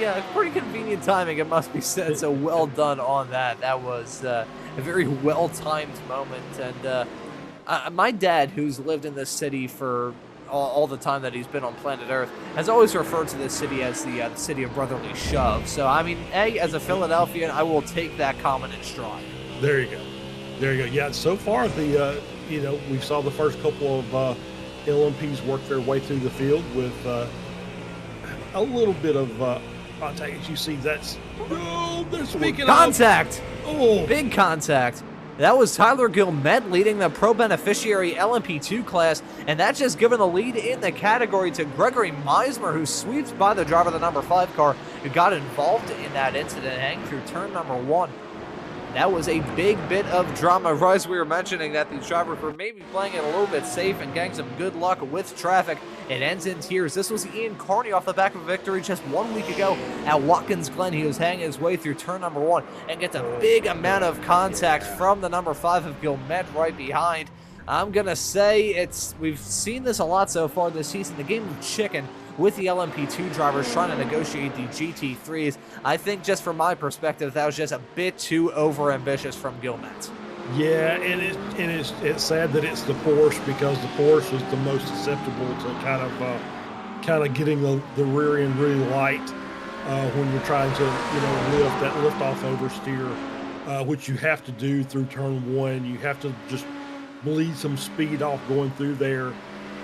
convenient timing, it must be said. So well done on that. That was a very well timed moment. And my dad, who's lived in this city for all the time that he's been on planet Earth, has always referred to this city as the city of brotherly shove. So, I mean, as a Philadelphian, I will take that comment in stride. There you go. Yeah, so far, we saw the first couple of LMPs work their way through the field with a little bit of contact. As you see, they're speaking contact. Oh, big contact. That was Tyler Gilmet leading the Pro Beneficiary LMP2 class, and that's just given the lead in the category to Gregory Meismer, who sweeps by the driver of the number 5 car, who got involved in that incident, hanging through turn number 1. That was a big bit of drama. As we were mentioning that these drivers were maybe playing it a little bit safe and getting some good luck with traffic. It ends in tears. This was Ian Carney off the back of a victory just 1 week ago at Watkins Glen. He was hanging his way through turn number 1 and gets a big amount of contact from the number 5 of Gilmet right behind. I'm going to say we've seen this a lot so far this season. The game of chicken with the LMP2 drivers trying to negotiate the GT3s. I think just from my perspective, that was just a bit too overambitious from Gilmet. Yeah, and it's sad that it's the Porsche, because the Porsche is the most susceptible to kind of getting the rear end really light when you're trying to lift off oversteer, which you have to do through turn 1. You have to just bleed some speed off going through there,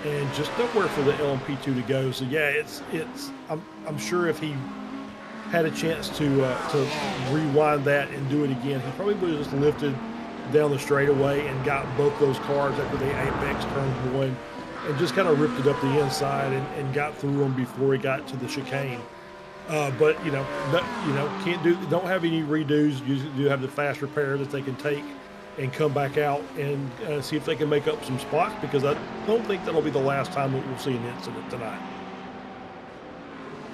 and just nowhere for the LMP2 to go. So yeah, I'm sure if he had a chance to rewind that and do it again, he probably would have just lifted down the straightaway and got both those cars after they apex turn 1 and just kind of ripped it up the inside and got through them before he got to the chicane. But don't have any redos. You do have the fast repair that they can take and come back out and see if they can make up some spots, because I don't think that'll be the last time that we'll see an incident tonight.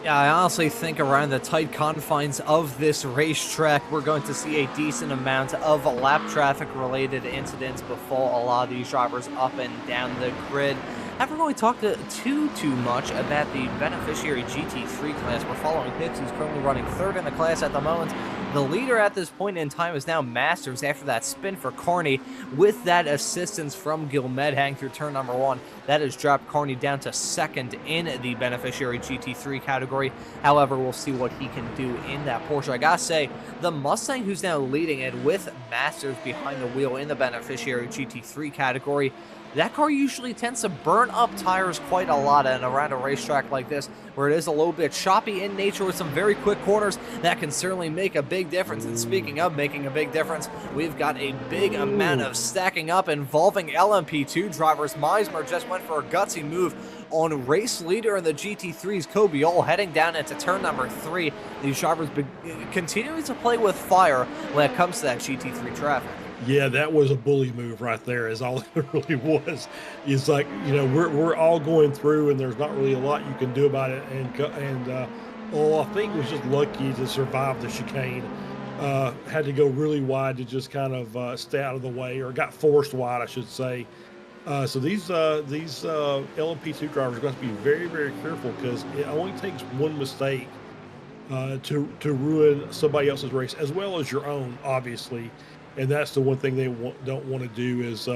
Yeah, I honestly think around the tight confines of this racetrack, we're going to see a decent amount of lap traffic related incidents befall a lot of these drivers up and down the grid. I haven't really talked too much about the beneficiary GT3 class. We're following Hicks, who's currently running third in the class at the moment. The leader at this point in time is now Masters after that spin for Carney. With that assistance from Gilmet heading through turn number 1, that has dropped Carney down to second in the beneficiary GT3 category. However, we'll see what he can do in that Porsche. I gotta say, the Mustang, who's now leading it with Masters behind the wheel in the beneficiary GT3 category, that car usually tends to burn up tires quite a lot, and around a racetrack like this, where it is a little bit choppy in nature with some very quick corners, that can certainly make a big difference. And speaking of making a big difference, we've got a big amount of stacking up involving LMP2 drivers. Meismer just went for a gutsy move on race leader in the GT3's Kobiol, heading down into turn number 3. These drivers continuing to play with fire when it comes to that GT3 traffic. Yeah, that was a bully move right there, is all it really was. It's like, you know, we're all going through, and there's not really a lot you can do about it. And I think was just lucky to survive the chicane. Had to go really wide to just kind of stay out of the way, or got forced wide, I should say. So these LMP2 drivers are going to be very, very careful, because it only takes one mistake to ruin somebody else's race, as well as your own, obviously. And that's the one thing they don't want to do is,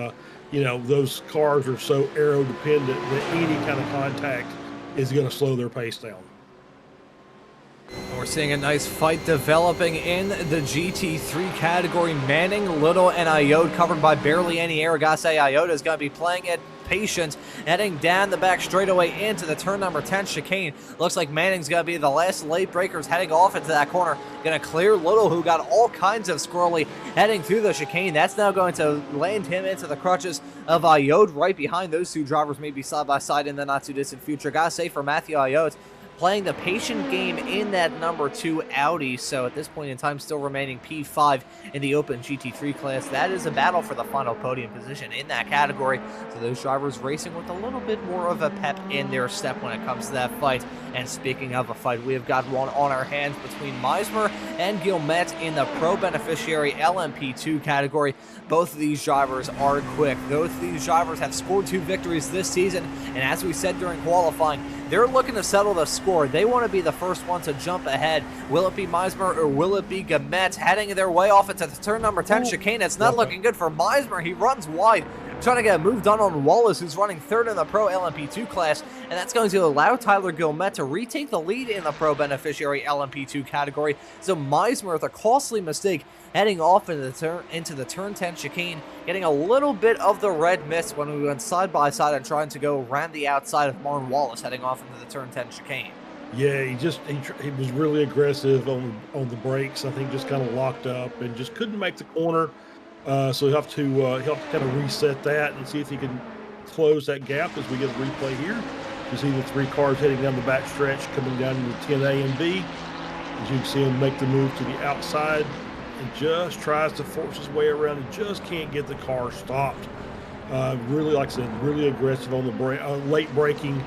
you know, those cars are so aero dependent that any kind of contact is going to slow their pace down. We're seeing a nice fight developing in the GT3 category. Manning, Little, and Iode covered by barely any air. Gotta say, Iode is going to be playing it patient, heading down the back straightaway into the turn number 10 chicane. Looks like Manning's going to be the last late breakers heading off into that corner. Going to clear Little, who got all kinds of squirrely heading through the chicane. That's now going to land him into the crutches of Iode right behind those two drivers, maybe side by side in the not too distant future. Gotta say, for Matthew Iode, playing the patient game in that number 2 Audi, so at this point in time still remaining P5 in the Open GT3 class. That is a battle for the final podium position in that category, so those drivers racing with a little bit more of a pep in their step when it comes to that fight. And speaking of a fight, we have got one on our hands between Meismer and Gilmet in the Pro Beneficiary LMP2 category. Both of these drivers are quick. Both of these drivers have scored 2 victories this season, and as we said during qualifying, they're looking to settle the score. They want to be the first one to jump ahead. Will it be Meismer or will it be Gilmet heading their way off into the turn number 10 chicane? It's not looking good for Meismer. He runs wide, trying to get a move done on Wallace, who's running third in the Pro LMP2 class, and that's going to allow Tyler Gilmet to retake the lead in the Pro Beneficiary LMP2 category. So Meismer, with a costly mistake, heading off into the turn 10 chicane, getting a little bit of the red mist when we went side by side and trying to go around the outside of Martin Wallace, heading off into the turn 10 chicane. Yeah, he was really aggressive on the brakes. I think just kind of locked up and just couldn't make the corner. So he'll have to kind of reset that and see if he can close that gap as we get a replay here. You see the 3 cars heading down the back stretch, coming down into 10A and B. As you can see him make the move to the outside and just tries to force his way around and just can't get the car stopped. Really, like I said, really aggressive on the late braking,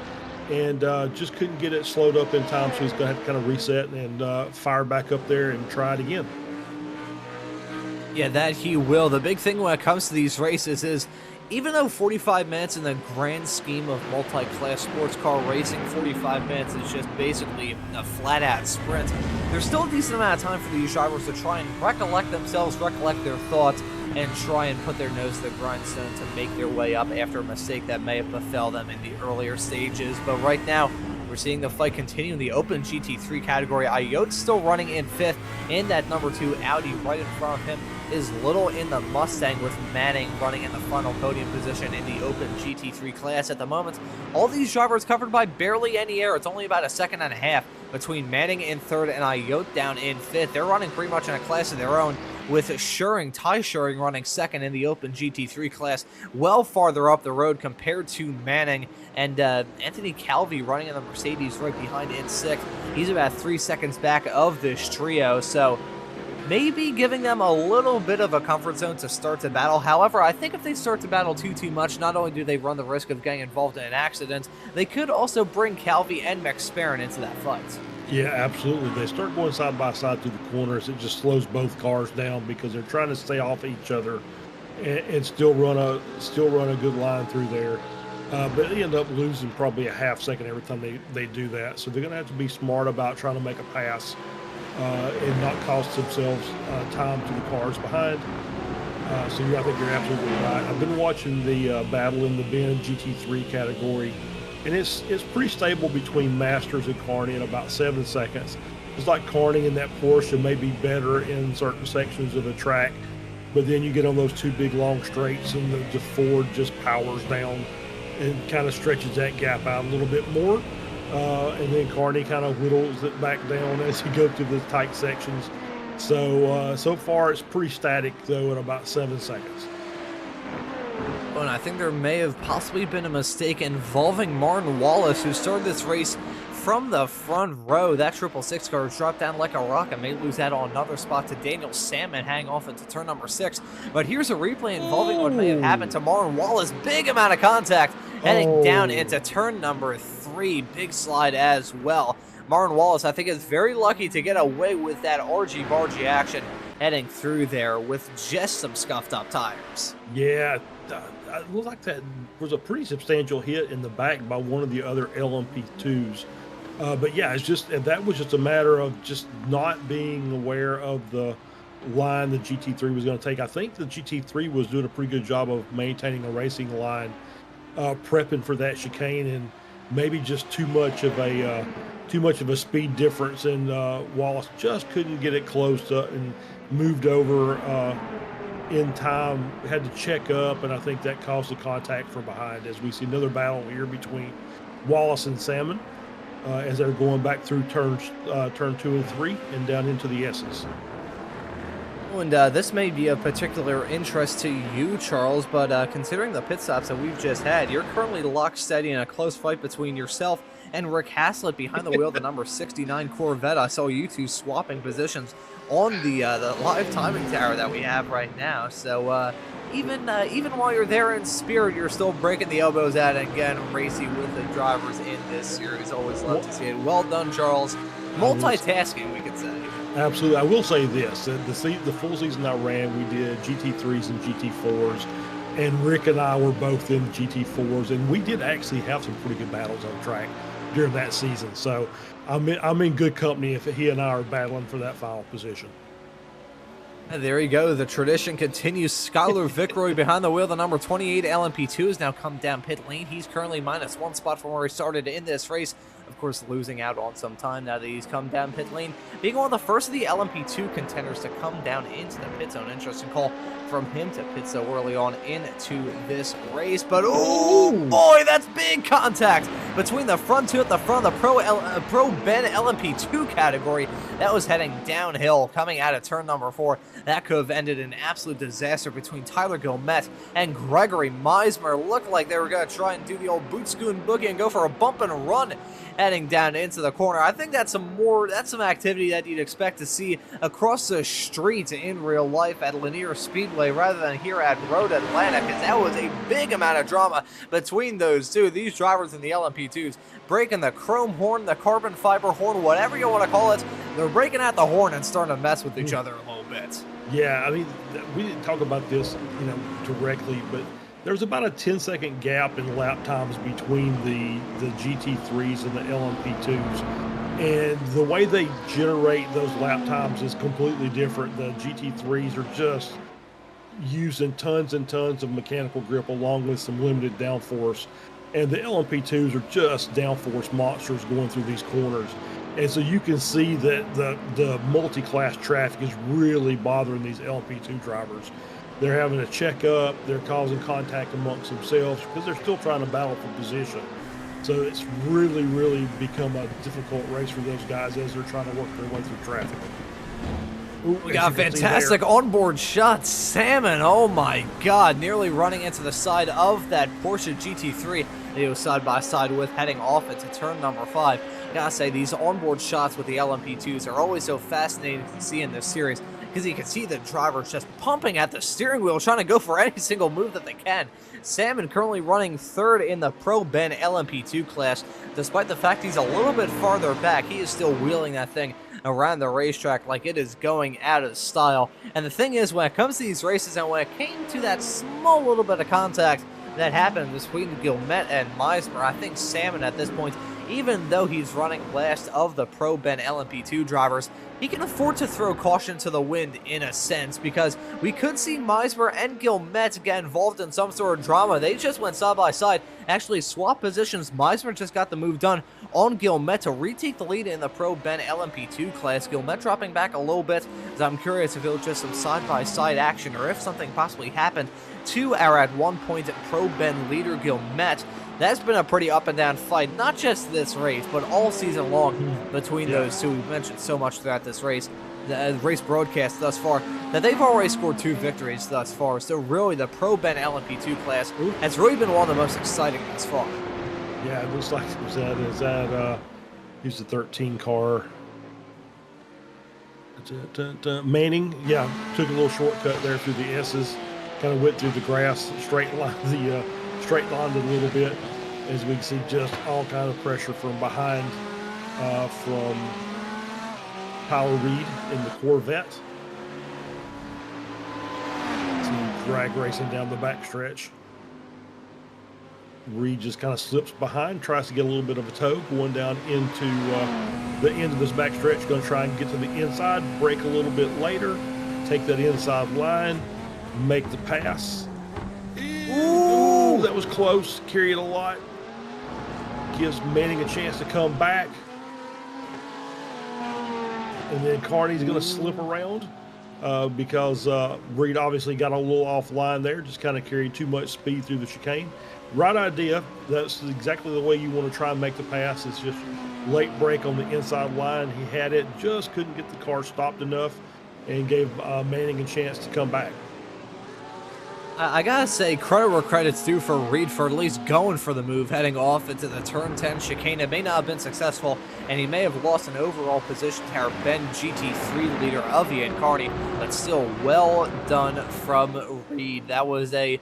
and just couldn't get it slowed up in time. So he's going to have to kind of reset and fire back up there and try it again. Yeah, that he will. The big thing when it comes to these races is, even though 45 minutes in the grand scheme of multi-class sports car racing, 45 minutes is just basically a flat-out sprint, there's still a decent amount of time for these drivers to try and recollect themselves, recollect their thoughts, and try and put their nose to the grindstone to make their way up after a mistake that may have befell them in the earlier stages. But right now, we're seeing the fight continue in the Open GT3 category. Iote's still running in 5th in that number 2 Audi. Right in front of him is Little in the Mustang, with Manning running in the final podium position in the Open GT3 class at the moment. All these drivers covered by barely any air. It's only about a second and a half between Manning in 3rd and Iote down in 5th. They're running pretty much in a class of their own, with Ty Schuring running 2nd in the Open GT3 class, well farther up the road compared to Manning, and Anthony Calvi running in the Mercedes right behind in 6th. He's about 3 seconds back of this trio, so maybe giving them a little bit of a comfort zone to start the battle. However, I think if they start the battle too much, not only do they run the risk of getting involved in an accident, they could also bring Calvi and McSparren into that fight. Yeah, absolutely. They start going side by side through the corners. It just slows both cars down because they're trying to stay off each other and still run a good line through there. But they end up losing probably a half second every time they do that. So they're going to have to be smart about trying to make a pass and not cost themselves time to the cars behind. So I think you're absolutely right. I've been watching the battle in the Ben GT3 category, and it's pretty stable between Masters and Carney in about 7 seconds. It's like Carney and that Porsche may be better in certain sections of the track, but then you get on those two big long straights and the Ford just powers down and kind of stretches that gap out a little bit more. And then Carney kind of whittles it back down as you go through the tight sections. So far it's pretty static though at about 7 seconds. Well, and I think there may have possibly been a mistake involving Martin Wallace, who started this race from the front row. That 666 car dropped down like a rock and may lose out on another spot to Daniel Salmon, hang off into turn number 6. But here's a replay involving what may have happened to Martin Wallace. Big amount of contact heading down into turn number 3. Big slide as well. Martin Wallace, I think, is very lucky to get away with that argy-bargy action heading through there with just some scuffed up tires. Yeah, it looked like that was a pretty substantial hit in the back by one of the other LMP2s. But yeah, that was just a matter of just not being aware of the line the GT3 was going to take. I think the GT3 was doing a pretty good job of maintaining a racing line, prepping for that chicane, and maybe just too much of a speed difference, and Wallace just couldn't get it closed up and moved over in time. Had to check up, and I think that caused the contact from behind, as we see another battle here between Wallace and Salmon as they're going back through turn 2 and 3 and down into the S's. And this may be of particular interest to you, Charles, but considering the pit stops that we've just had, you're currently locked steady in a close fight between yourself and Rick Haslett behind the wheel of the number 69 Corvette. I saw you two swapping positions on the live timing tower that we have right now. So even while you're there in spirit, you're still breaking the elbows out and getting racy with the drivers in this series. Always love to see it. Well done, Charles. Multitasking, we could say. Absolutely. I will say this, the full season I ran, we did GT3s and GT4s, and Rick and I were both in GT4s, and we did actually have some pretty good battles on track during that season. So I'm in good company if he and I are battling for that final position. And there you go. The tradition continues. Skylar Vickroy behind the wheel. The number 28 LMP2 has now come down pit lane. He's currently -1 spot from where he started in this race. Of course, losing out on some time now that he's come down pit lane. Being one of the first of the LMP2 contenders to come down into the pit zone. Interesting call from him to pit so early on into this race. But, oh boy, that's big contact between the front two at the front of the Pro Ben LMP2 category. That was heading downhill coming out of turn number 4. That could have ended in absolute disaster between Tyler Gilmet and Gregory Meismer. Looked like they were going to try and do the old boot scoot and boogie and go for a bump and run heading down into the corner. I think that's some activity that you'd expect to see across the street in real life at Lanier Speedway rather than here at Road Atlanta, because that was a big amount of drama between those two. These drivers in the LMP2s breaking the chrome horn, the carbon fiber horn, whatever you want to call it. They're breaking out the horn and starting to mess with each other a little bit. Yeah, I mean, we didn't talk about this, directly, but there's about a 10-second gap in lap times between the GT3s and the LMP2s. And the way they generate those lap times is completely different. The GT3s are just using tons and tons of mechanical grip along with some limited downforce. And the LMP2s are just downforce monsters going through these corners. And so you can see that the multi-class traffic is really bothering these LMP2 drivers. They're having to check up, they're causing contact amongst themselves because they're still trying to battle for position. So it's really, really become a difficult race for those guys as they're trying to work their way through traffic. Ooh, we got a fantastic onboard shot. Salmon, oh my god, nearly running into the side of that Porsche GT3 that he was side by side with heading off into turn number 5. Gotta say, these onboard shots with the LMP2s are always so fascinating to see in this series. because you can see the drivers just pumping at the steering wheel, trying to go for any single move that they can. Salmon currently running third in the Pro Ben LMP2 class. Despite the fact he's a little bit farther back, he is still wheeling that thing around the racetrack like it is going out of style. And the thing is, when it comes to these races, and when it came to that small little bit of contact that happened between Guillemette and Meismer, I think Salmon at this point, even though he's running last of the Pro Ben LMP2 drivers, he can afford to throw caution to the wind in a sense, because we could see Meismer and Guillemette get involved in some sort of drama. They just went side by side, actually swapped positions. Meismer just got the move done on Guillemette to retake the lead in the Pro Ben LMP2 class. Guillemette dropping back a little bit, as I'm curious if it was just some side-by-side action or if something possibly happened to our at one point Pro Ben leader Guillemette. That's been a pretty up and down fight, not just this race, but all season long between those two. We've mentioned so much throughout this race, the race broadcast thus far, that they've already scored 2 victories thus far. So really, the Pro Ben LMP2 class has really been one of the most exciting thus far. Yeah, it looks like it was that he's the 13 car. Manning, yeah, took a little shortcut there through the S's, kind of went through the grass, straight lined it a little bit, as we can see just all kind of pressure from behind from Power Reed in the Corvette. See drag racing down the backstretch. Reed just kind of slips behind, tries to get a little bit of a toe, going down into the end of this backstretch, going to try and get to the inside, brake a little bit later, take that inside line, make the pass. Ooh, that was close. Carried a lot. Gives Manning a chance to come back. And then Carney's going to slip around because Reed obviously got a little offline there. Just kind of carried too much speed through the chicane. Right idea. That's exactly the way you want to try and make the pass. It's just late break on the inside line. He had it, just couldn't get the car stopped enough, and gave Manning a chance to come back. I gotta say, credit where credit's due for Reed for at least going for the move, heading off into the turn 10 chicane. It may not have been successful, and he may have lost an overall position to our Ben GT3 leader of Ian Carney, but still well done from Reed. That was a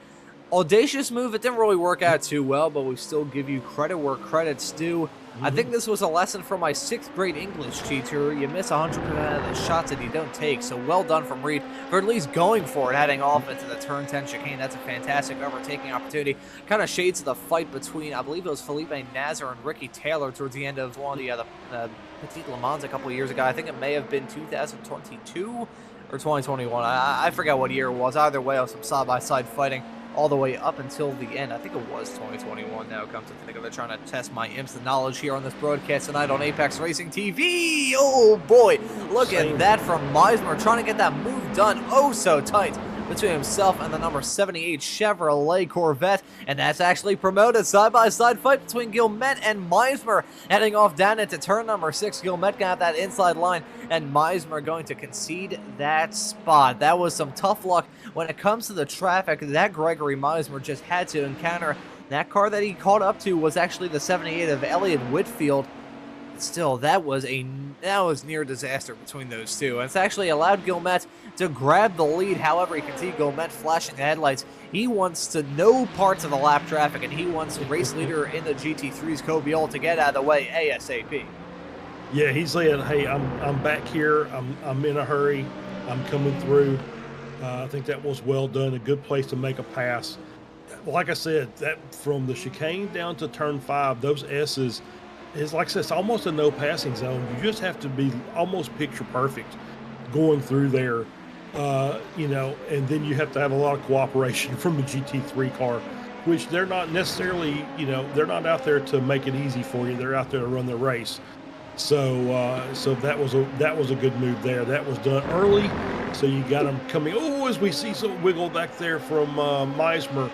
audacious move. It didn't really work out too well, but we still give you credit where credit's due. I think this was a lesson from my 6th grade English teacher. You miss 100% of the shots that you don't take, so well done from Reed for at least going for it, heading off into the turn 10 chicane. That's a fantastic overtaking opportunity. Kind of shades of the fight between, I believe it was Felipe Nasr and Ricky Taylor towards the end of one of the Petit Le Mans a couple of years ago. I think it may have been 2022 or 2021. I forget what year it was. Either way, it was some side-by-side fighting all the way up until the end. I think it was 2021 now, come to think of it, trying to test my instant knowledge here on this broadcast tonight on Apex Racing TV. Oh boy, look at that from Meismer, trying to get that move done oh so tight between himself and the number 78 Chevrolet Corvette, and that's actually promoted. Side-by-side fight between Guillemette and Meismer, heading off down into turn number 6. Guillemette got that inside line, and Meismer going to concede that spot. That was some tough luck when it comes to the traffic that Gregory Meismer just had to encounter. That car that he caught up to was actually the 78 of Elliott Whitfield. Still, that was near disaster between those two. And it's actually allowed Guillemette to grab the lead. However, you can see Guillemette flashing the headlights. He wants to know parts of the lap traffic, and he wants the race leader in the GT3's Cobiol to get out of the way ASAP. Yeah, he's saying, hey, I'm back here. I'm in a hurry. I'm coming through. I think that was well done. A good place to make a pass. Like I said, that from the chicane down to turn 5, those S's, is like I said, it's almost a no passing zone. You just have to be almost picture perfect going through there, and then you have to have a lot of cooperation from the GT3 car, which they're not necessarily, they're not out there to make it easy for you. They're out there to run the race. So that was a good move there. That was done early, so you got them coming. Oh, as we see some wiggle back there from Meismer.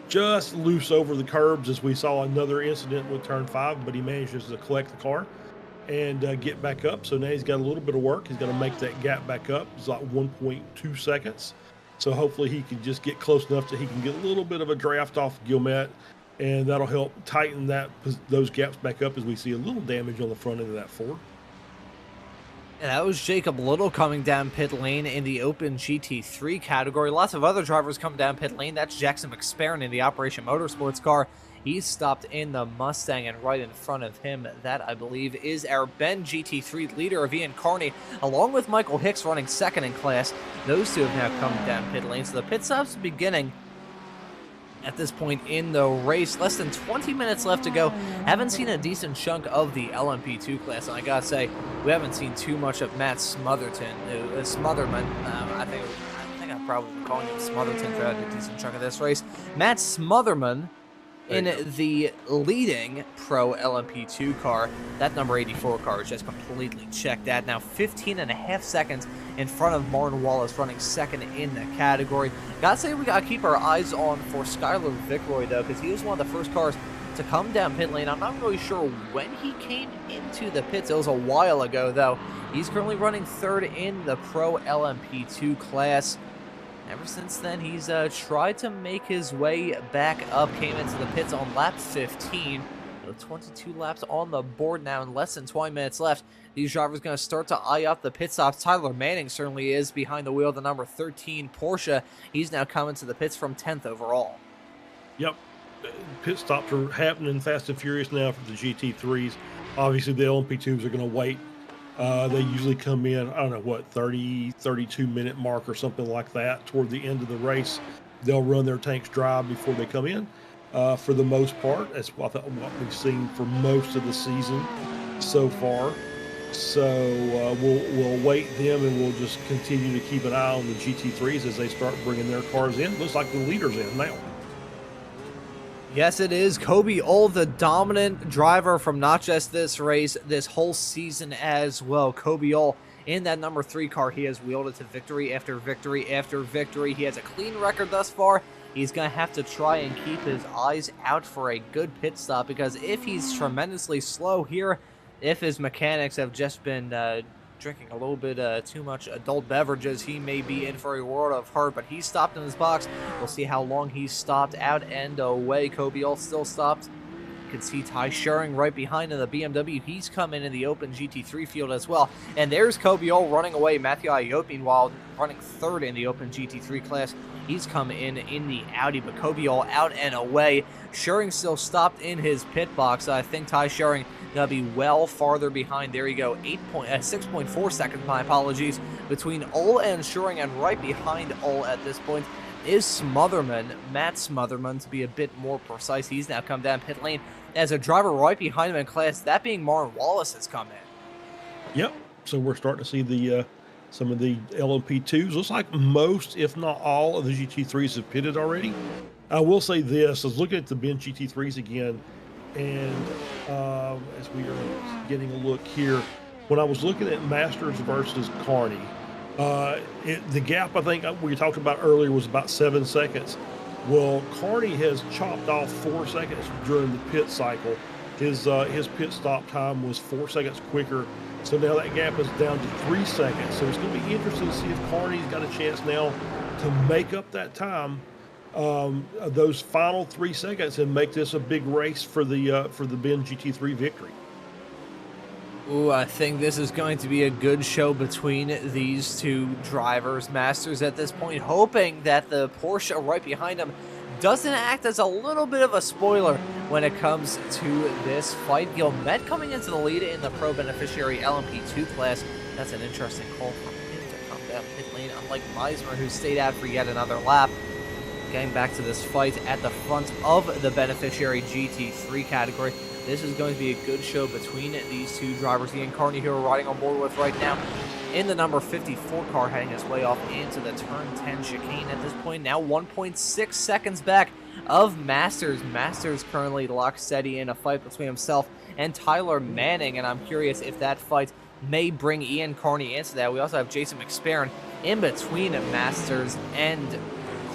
Just loose over the curbs, as we saw another incident with turn 5, but he manages to collect the car and get back up. So now he's got a little bit of work. He's got to make that gap back up. It's like 1.2 seconds. So hopefully he can just get close enough that he can get a little bit of a draft off Guillemette, and that'll help tighten those gaps back up as we see a little damage on the front end of that Ford. And that was Jacob Little coming down pit lane in the Open GT3 category. Lots of other drivers coming down pit lane. That's Jackson McSparron in the Operation Motorsports car. He's stopped in the Mustang, and right in front of him, that I believe is our Ben GT3 leader of Ian Carney, along with Michael Hicks running second in class. Those two have now come down pit lane. So the pit stop's beginning at this point in the race. Less than 20 minutes left to go. Haven't seen a decent chunk of the LMP2 class, and I gotta say, we haven't seen too much of Matt Smotherman. I think I've probably been calling him Smotherton throughout a decent chunk of this race. Matt Smotherman in the leading Pro LMP2 car. That number 84 car is just completely checked out. Now 15.5 seconds in front of Martin Wallace, running second in the category. Gotta say, we gotta keep our eyes on for Skylar Vickroy, though, because he was one of the first cars to come down pit lane. I'm not really sure when he came into the pits. It was a while ago, though. He's currently running third in the Pro LMP2 class. Ever since then, he's tried to make his way back up. Came into the pits on lap 15. 22 laps on the board now, and less than 20 minutes left. These drivers going to start to eye up the pit stops. Tyler Manning certainly is behind the wheel of the number 13 Porsche. He's now coming to the pits from 10th overall. Yep. Pit stops are happening fast and furious now for the GT3s. Obviously, the LMP2s are going to wait. They usually come in, I don't know, what, 30, 32-minute mark or something like that toward the end of the race. They'll run their tanks dry before they come in. For the most part, that's what we've seen for most of the season so far. So we'll wait them, and we'll just continue to keep an eye on the GT3s as they start bringing their cars in. Looks like the leader's in now. Yes, it is. Kobe Old, the dominant driver from not just this race, this whole season as well. Kobe Old in that number 3 car. He has wielded to victory after victory after victory. He has a clean record thus far. He's going to have to try and keep his eyes out for a good pit stop, because if he's tremendously slow here, if his mechanics have just been drinking a little bit too much adult beverages, he may be in for a world of hurt. But he's stopped in his box. We'll see how long he's stopped. Out and away. Kobe Old still stopped. You can see Ty Schuring right behind in the BMW. He's come in the Open GT3 field as well. And there's Kobe Old running away. Matthew Ayot, meanwhile, running third in the Open GT3 class. He's come in the Audi, but Kobe Old out and away. Schuring still stopped in his pit box. I think Ty Schuring going to be well farther behind. There you go, 6.4 seconds, my apologies, between Old and Schuring, and right behind Old at this point is Smotherman, Matt Smotherman, to be a bit more precise. He's now come down pit lane as a driver right behind him in class, that being Martin Wallace, has come in. Yep, so we're starting to see the some of the LMP2s. Looks like most, if not all, of the GT3s have pitted already. I will say this, I was looking at the Ben GT3s again, and as we are getting a look here, when I was looking at Masters versus Carney, the gap I think we talked about earlier was about 7 seconds. Well, Carney has chopped off 4 seconds during the pit cycle. His pit stop time was 4 seconds quicker, so now that gap is down to 3 seconds. So it's going to be interesting to see if Carney's got a chance now to make up that time, those final 3 seconds, and make this a big race for the Ben GT3 victory. Ooh, I think this is going to be a good show between these two drivers. Masters at this point hoping that the Porsche right behind him doesn't act as a little bit of a spoiler when it comes to this fight. Gilmet coming into the lead in the Pro Beneficiary LMP2 class. That's an interesting call from him to come down pit lane, unlike Meismer, who stayed out for yet another lap. Getting back to this fight at the front of the Beneficiary GT3 category. This is going to be a good show between these two drivers. Ian Carney, who we're riding on board with right now, in the number 54 car, heading his way off into the turn 10 chicane at this point. Now 1.6 seconds back of Masters. Masters currently locked steady in a fight between himself and Tyler Manning, and I'm curious if that fight may bring Ian Carney into that. We also have Jason McSparron in between Masters and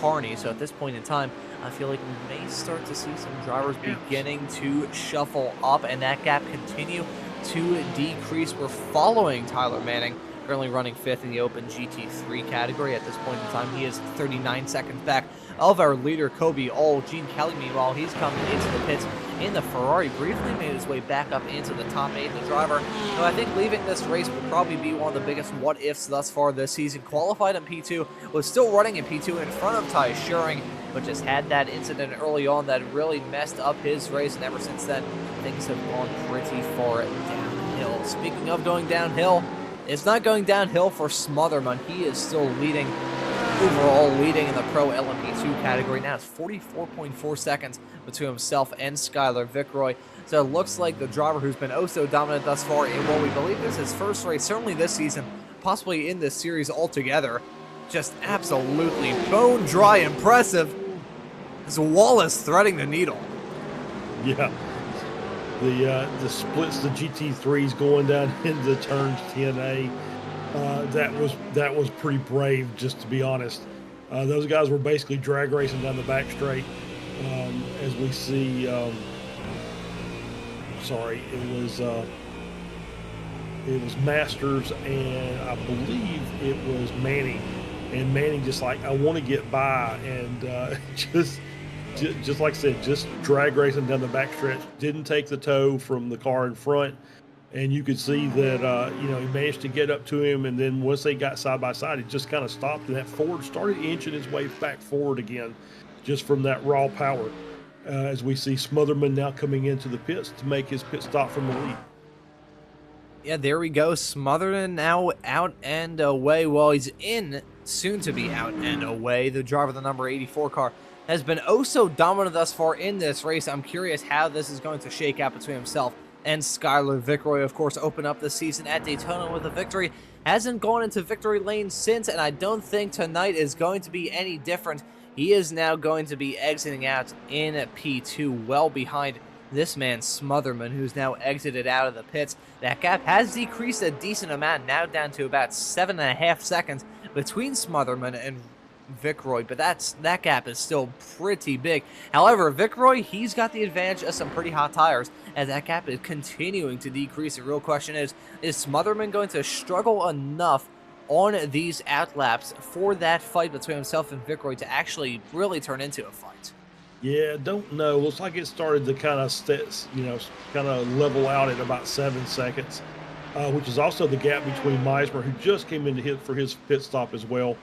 Carney, so at this point in time, I feel like we may start to see some drivers beginning to shuffle up and that gap continue to decrease. We're following Tyler Manning, currently running 5th in the Open GT3 category. At this point in time, he is 39 seconds back of our leader, Kobe All. Gene Kelly, meanwhile, he's coming into the pits in the Ferrari, briefly made his way back up into the top 8. The driver, who I think leaving this race will probably be one of the biggest what-ifs thus far this season, qualified in P2, was still running in P2 in front of Ty Schuring, but just had that incident early on that really messed up his race, and ever since then, things have gone pretty far downhill. Speaking of going downhill, it's not going downhill for Smotherman. He is still leading, overall leading in the Pro LMP2 category. Now it's 44.4 seconds between himself and Skylar Vickroy. So it looks like the driver who's been oh so dominant thus far in what we believe is his first race, certainly this season, possibly in this series altogether, just absolutely bone dry impressive, is Wallace threading the needle. Yeah. The splits, the GT3s going down into turns 10A, that was pretty brave, just to be honest. Those guys were basically drag racing down the back straight. As we see, it was Masters, and I believe it was Manning, and Manning just like, I want to get by, and just like I said, just drag racing down the backstretch. Didn't take the toe from the car in front, and you could see that he managed to get up to him, and then once they got side by side, it just kind of stopped, and that Ford started inching his way back forward again, just from that raw power. As we see Smotherman now coming into the pits to make his pit stop from the lead. Yeah, there we go. Smotherman now out and away. Well, he's in, soon to be out and away. The driver of the number 84 car has been oh so dominant thus far in this race. I'm curious how this is going to shake out between himself and Skylar Vickroy. Of course, open up the season at Daytona with a victory. Hasn't gone into victory lane since, and I don't think tonight is going to be any different. He is now going to be exiting out in P2, well behind this man Smotherman, who's now exited out of the pits. That gap has decreased a decent amount, now down to about 7.5 seconds between Smotherman and Vickroy, but that gap is still pretty big. However, Vickroy, he's got the advantage of some pretty hot tires, as that gap is continuing to decrease. The real question is Smotherman going to struggle enough on these outlaps for that fight between himself and Vickroy to actually really turn into a fight? Yeah, don't know. Looks like it started to kind of level out at about 7 seconds, which is also the gap between Meismer, who just came in to hit for his pit stop as well,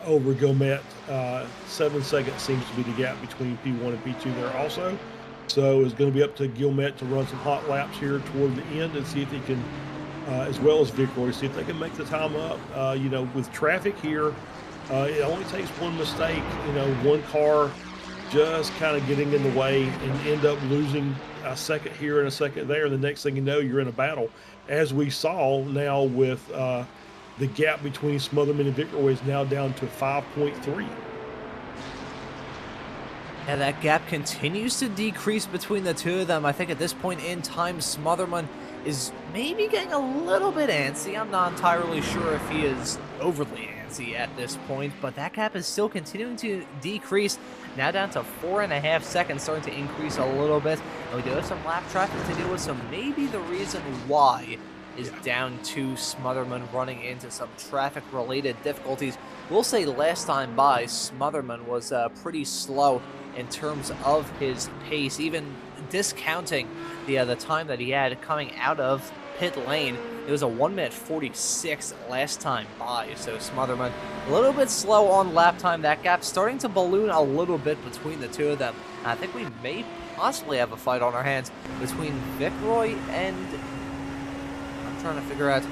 over Gomet. 7 seconds seems to be the gap between P1 and P2 there also. So it's going to be up to Gilmet to run some hot laps here toward the end and see if he can, as well as Vickroy, see if they can make the time up. With traffic here, it only takes one mistake, one car just kind of getting in the way and end up losing a second here and a second there. And the next thing you know, you're in a battle. As we saw now with the gap between Smotherman and Vickroy is now down to 5.3. Yeah, that gap continues to decrease between the two of them. I think at this point in time, Smotherman is maybe getting a little bit antsy. I'm not entirely sure if he is overly antsy at this point, but that gap is still continuing to decrease. Now down to 4.5 seconds, starting to increase a little bit. And we do have some lap traffic to deal with, so maybe the reason why is down to Smotherman running into some traffic-related difficulties. We'll say last time by, Smotherman was pretty slow in terms of his pace, even discounting the time that he had coming out of pit lane. It was a 1:46 last time by, so Smotherman a little bit slow on lap time. That gap starting to balloon a little bit between the two of them. I think we may possibly have a fight on our hands between Vickroy and... I'm trying to figure out,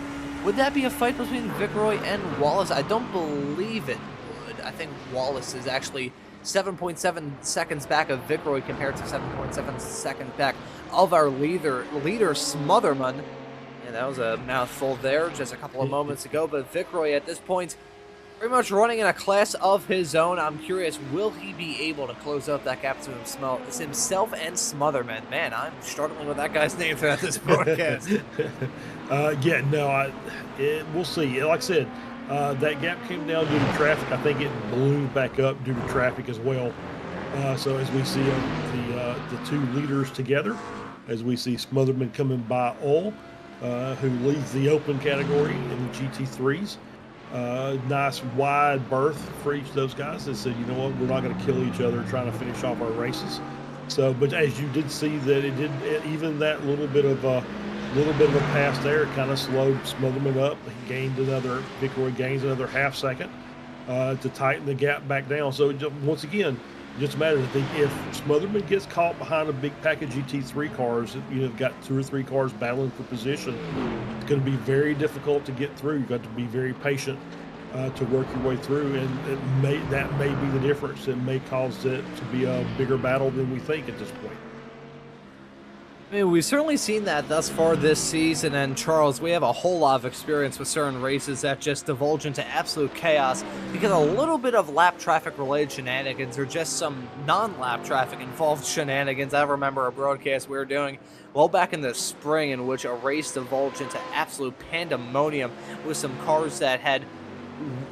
would that be a fight between Vickroy and Wallace? I don't believe it would. I think Wallace is actually 7.7 seconds back of Vickroy compared to 7.7 seconds back of our leader Smotherman. And that was a mouthful there just a couple of moments ago, but Vickroy at this point pretty much running in a class of his own. I'm curious, will he be able to close up that gap to himself and Smotherman? Man, I'm struggling with that guy's name throughout this broadcast. We'll see. Like I said, that gap came down due to traffic. I think it ballooned back up due to traffic as well. So as we see the two leaders together, as we see Smotherman coming by All, who leads the open category in the GT3s. nice wide berth for each of those guys. They said, you know what, we're not going to kill each other trying to finish off our races. So, but as you did see that even that little bit of a pass there, it kind of slowed Smotherman up. Vickroy gains another half second to tighten the gap back down. So once again, just a matter of if Smotherman gets caught behind a big pack of GT3 cars, got 2 or 3 cars battling for position, it's going to be very difficult to get through. You've got to be very patient to work your way through, and that may be the difference. It may cause it to be a bigger battle than we think at this point. I mean, we've certainly seen that thus far this season, and Charles, we have a whole lot of experience with certain races that just divulge into absolute chaos because a little bit of lap traffic related shenanigans or just some non-lap traffic involved shenanigans. I remember a broadcast we were doing well back in the spring in which a race divulged into absolute pandemonium with some cars that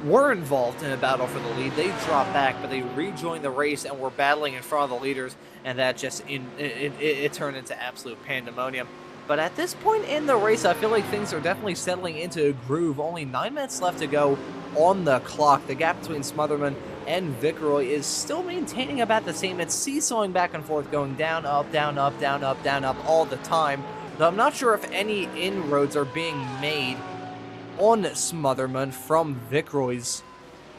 were involved in a battle for the lead. They dropped back, but they rejoined the race and were battling in front of the leaders, and that just it turned into absolute pandemonium. But at this point in the race, I feel like things are definitely settling into a groove. Only 9 minutes left to go on the clock. The gap between Smotherman and Vickroy is still maintaining about the same. It's seesawing back and forth, going down, up, down, up, down, up, down, up all the time. Though I'm not sure if any inroads are being made on Smotherman from Vickroy's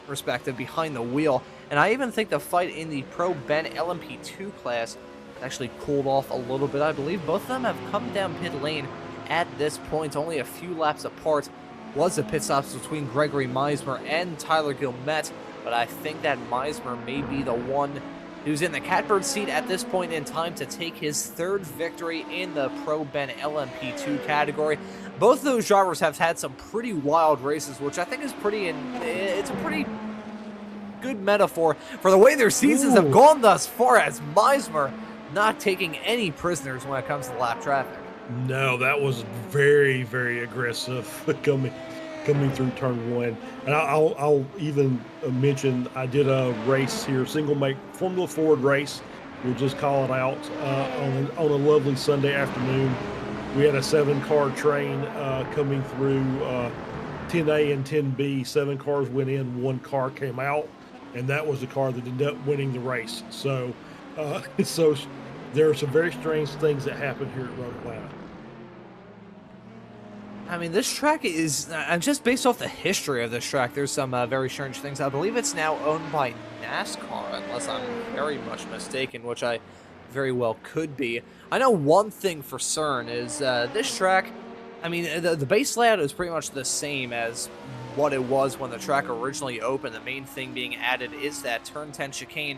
perspective behind the wheel. And I even think the fight in the Pro Ben LMP2 class actually cooled off a little bit. I believe both of them have come down pit lane at this point. Only a few laps apart was the pit stops between Gregory Meismer and Tyler Gilmette, but I think that Meismer may be the one who's in the catbird seat at this point in time to take his 3rd victory in the Pro Ben LMP2 category. Both of those drivers have had some pretty wild races, which I think is it's a pretty good metaphor for the way their seasons have gone thus far, as Meismer not taking any prisoners when it comes to lap traffic. No, that was very, very aggressive coming through turn 1. And I'll even mention I did a race here, single make Formula Ford race. We'll just call it out on a lovely Sunday afternoon. We had a 7-car train coming through 10A and 10B. 7 cars went in, 1 car came out, and that was the car that ended up winning the race. So, so there are some very strange things that happen here at Road Atlanta. I mean, this track is, just based off the history of this track, there's some very strange things. I believe it's now owned by NASCAR, unless I'm very much mistaken, which I very well could be. I know one thing for certain is this track, I mean, the base layout is pretty much the same as what it was when the track originally opened. The main thing being added is that turn 10 chicane.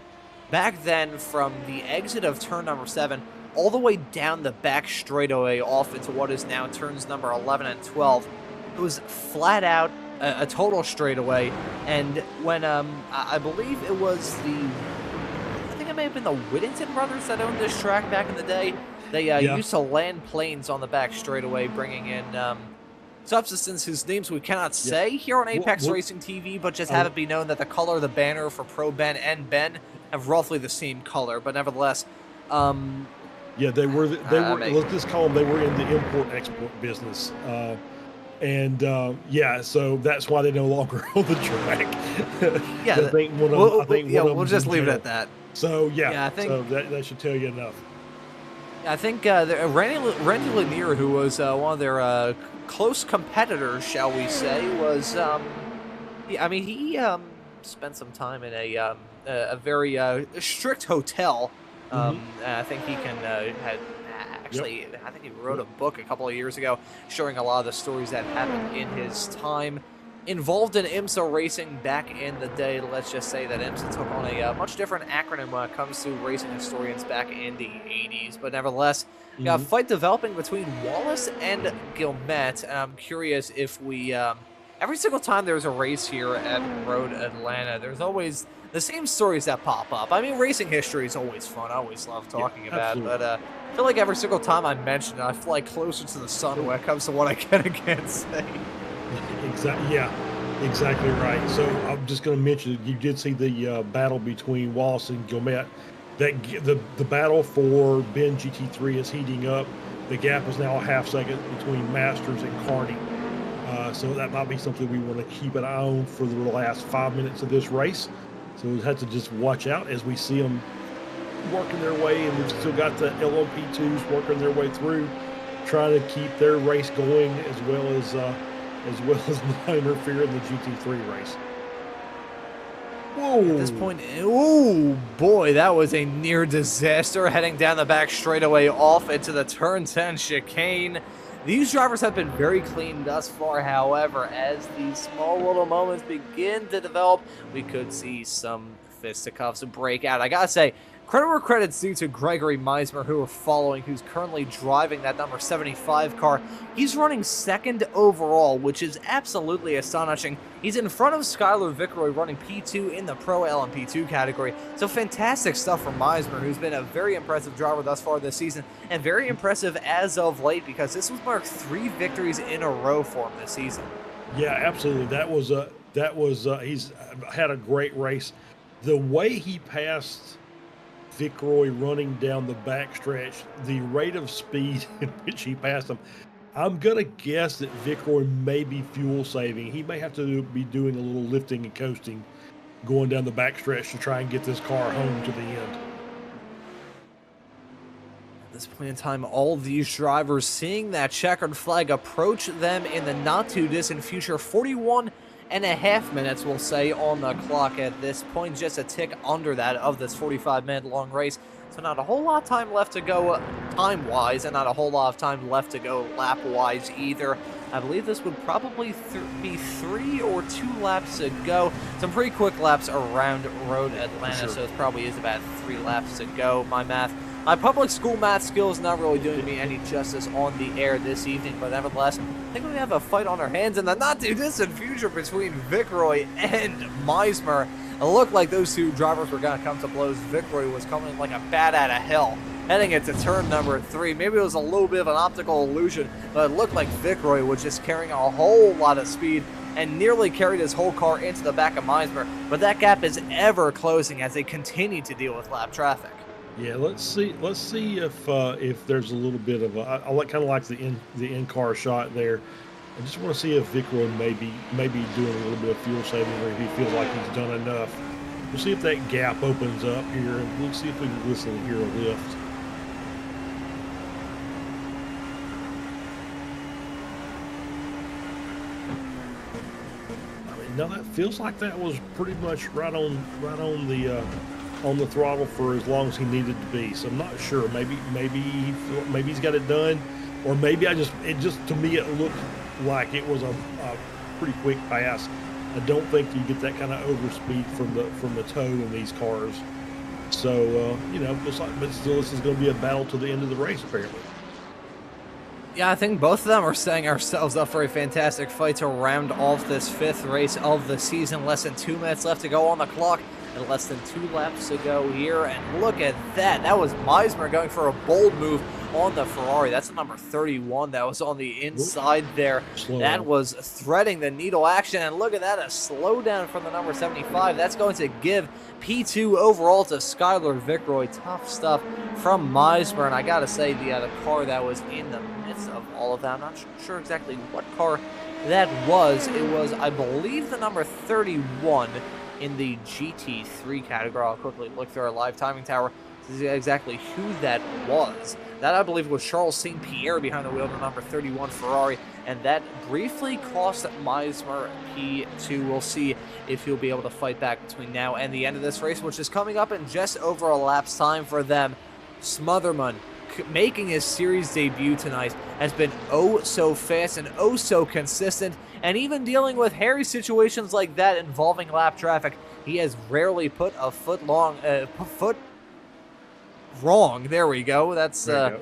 Back then, from the exit of turn number 7 all the way down the back straightaway off into what is now turns number 11 and 12, it was flat out a total straightaway. And when I believe it was I think it may have been the Whittington brothers that owned this track back in the day. They used to land planes on the back straightaway, bringing in substances whose names we cannot say here on Apex Racing TV, but just have it be known that the color of the banner for Pro Ben and Ben have roughly the same color. But nevertheless, they were. Let's just call them. They were in the import-export business, so that's why they no longer own the track. We'll just leave it at that. So I think that should tell you enough. I think Randy Lanier, who was one of their close competitors, shall we say, was he spent some time in a very strict hotel. I think he I think he wrote a book a couple of years ago showing a lot of the stories that happened in his time involved in IMSA racing back in the day. Let's just say that IMSA took on a much different acronym when it comes to racing historians back in the 80s. But nevertheless, we got a fight developing between Wallace and Gilmette. And I'm curious if we, every single time there's a race here at Road Atlanta, there's always the same stories that pop up. I mean, racing history is always fun. I always love talking about it. But I feel like every single time I mention it, I fly closer to the sun when it comes to what I can and can't say. Exactly right. So I'm just going to mention you did see the battle between Wallace and Gilmette. That the battle for Ben GT3 is heating up. The gap is now a half second between Masters and Carney. So that might be something we want to keep an eye on for the last 5 minutes of this race. So we'll have to just watch out as we see them working their way, and we've still got the LMP2s working their way through, trying to keep their race going as well as not interfere in the GT3 race. Whoa. At this point, oh boy, that was a near disaster heading down the back straightaway off into the turn 10 chicane. These drivers have been very clean thus far, however, as these small little moments begin to develop, we could see some fisticuffs break out. I gotta say, credit where credit's due to Gregory Meismer, who we're following, who's currently driving that number 75 car. He's running second overall, which is absolutely astonishing. He's in front of Skylar Vickroy, running P2 in the Pro LMP2 category. So fantastic stuff from Meismer, who's been a very impressive driver thus far this season, and very impressive as of late, because this was marked 3 victories in a row for him this season. Yeah, absolutely. He's had a great race. The way he passed Vickroy running down the backstretch, the rate of speed in which he passed him, I'm going to guess that Vickroy may be fuel saving. He may have to be doing a little lifting and coasting going down the backstretch to try and get this car home to the end. At this point in time, all of these drivers seeing that checkered flag approach them in the not too distant future. 41.5 minutes, we'll say, on the clock at this point, just a tick under that of this 45-minute long race. So not a whole lot of time left to go time-wise, and not a whole lot of time left to go lap-wise either. I believe this would probably be 3 or 2 laps to go. Some pretty quick laps around Road Atlanta, sure. So it probably is about 3 laps to go. My public school math skills not really doing me any justice on the air this evening, but nevertheless, I think we have a fight on our hands in the not-too-distant future between Vickroy and Meismer. It looked like those two drivers were going to come to blows. Vickroy was coming like a bat out of hell, heading into turn number 3. Maybe it was a little bit of an optical illusion, but it looked like Vickroy was just carrying a whole lot of speed and nearly carried his whole car into the back of Meismer. But that gap is ever closing as they continue to deal with lap traffic. Yeah, let's see if there's a little bit of I kind of like the in-car shot there. I just want to see if Vickroy may be doing a little bit of fuel saving, or if he feels like he's done enough. We'll see if that gap opens up here, and we'll see if we can listen and hear a lift. I mean, no, that feels like that was pretty much right on the throttle for as long as he needed to be. So I'm not sure. Maybe he's got it done, or maybe to me it looked like it was a pretty quick pass. I don't think you get that kind of overspeed from the toe in these cars. So but still, this is going to be a battle to the end of the race apparently. Yeah, I think both of them are setting ourselves up for a fantastic fight to round off this 5th race of the season. Less than 2 minutes left to go on the clock, and less than 2 laps to go here. And look at that. That was Meismer going for a bold move on the Ferrari. That's the number 31 that was on the inside there. That was threading the needle action. And look at that, a slowdown from the number 75. That's going to give P2 overall to Skylar Vickroy. Tough stuff from Meismer. And I got to say, the car that was in the midst of all of that, I'm not sure exactly what car that was. It was, I believe, the number 31 in the GT3 category. I'll quickly look through our live timing tower to see exactly who that was. That, I believe, was Charles St. Pierre behind the wheel of the number 31 Ferrari, and that briefly cost Meismer P2. We'll see if he'll be able to fight back between now and the end of this race, which is coming up in just over a lap's time for them. Smotherman, making his series debut tonight, has been oh so fast and oh so consistent, and even dealing with hairy situations like that involving lap traffic, he has rarely put a foot wrong. There we go. That's oh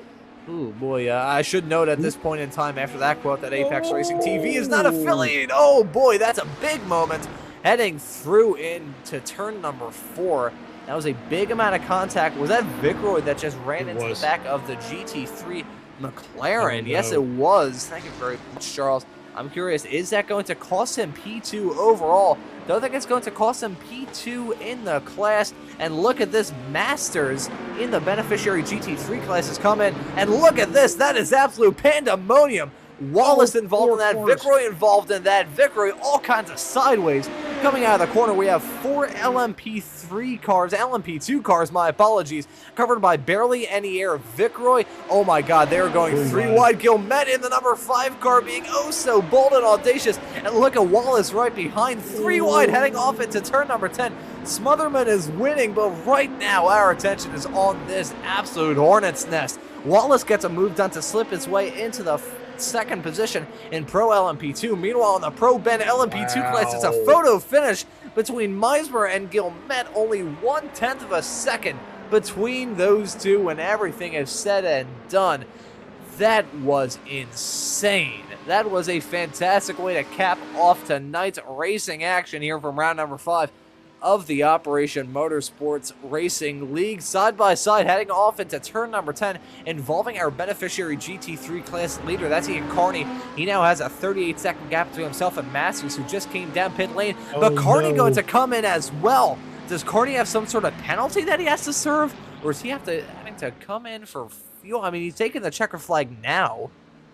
boy. I should note at this point in time, after that quote, that Apex Racing TV is not affiliated. Oh boy, that's a big moment heading through into turn number 4. That was a big amount of contact. Was that Vickroy that just ran into the back of the GT3 McLaren? Yes, it was. Thank you very much, Charles. I'm curious, is that going to cost him P2 overall? Don't think it's going to cost him P2 in the class. And look at this, Masters in the beneficiary GT3 class has come in. And look at this, that is absolute pandemonium. Wallace involved in that, cars. Vickroy involved in that, Vickroy all kinds of sideways. Coming out of the corner, we have 4 LMP3 cars, LMP2 cars, my apologies, covered by barely any air. Vickroy, oh my god, they're going 3 wide. Gilmet in the number 5 car being oh so bold and audacious. And look at Wallace right behind, 3 wide, heading off into turn number 10. Smotherman is winning, but right now our attention is on this absolute hornet's nest. Wallace gets a move done to slip his way into the second position in Pro LMP2. Meanwhile, in the Pro Ben LMP2 class, it's a photo finish between Meismer and Gilmet. Only 1/10 of a second between those two when everything is said and done. That was insane. That was a fantastic way to cap off tonight's racing action here from round number 5 of the Operation Motorsports Racing League. Side by side, heading off into turn number 10, involving our beneficiary GT3 class leader. That's Ian Carney. He now has a 38-second gap between himself and Masters, who just came down pit lane. But Carney going to come in as well. Does Carney have some sort of penalty that he has to serve? Or is he having to come in for fuel? I mean, he's taking the checker flag now.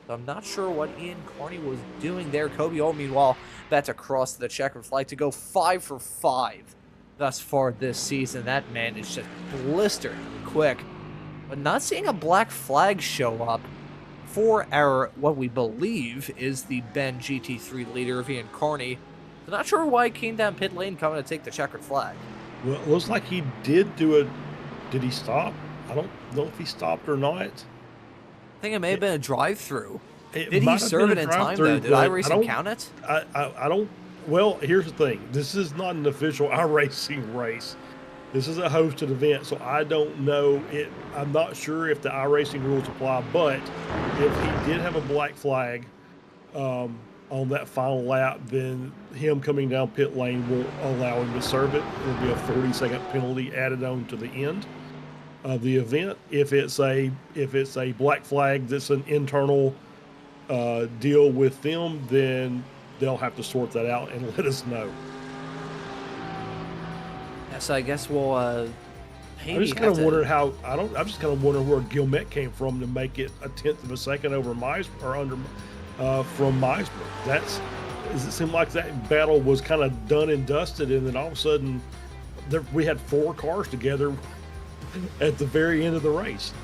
So I'm not sure what Ian Carney was doing there. Kobe O, meanwhile, that's across the checkered flag to go 5 for 5 thus far this season. That man is just blistered quick. But not seeing a black flag show up for our, what we believe is the Ben GT3 leader of Ian Carney. So not sure why he came down pit lane coming to take the checkered flag. Well, it looks like he did do it. Did he stop? I don't know if he stopped or not. I think it may have been a drive-through. Did he might have serve been it a in time, drive-through, though? Did but iRacing count it? I don't. Well, here's the thing. This is not an official iRacing race. This is a hosted event, so I don't know it. I'm not sure if the iRacing rules apply, but if he did have a black flag on that final lap, then him coming down pit lane won't allow him to serve it. It'll be a 30-second penalty added on to the end of the event. If it's a black flag that's an internal deal with them, then they'll have to sort that out and let us know. Yeah, so I guess we'll maybe I'm just kind of wondering how I'm just kind of wondering where Gilmet came from to make it a 1/10 of a second over Meismer or under from Meismer. It seemed like that battle was kind of done and dusted, and then all of a sudden we had 4 cars together at the very end of the race.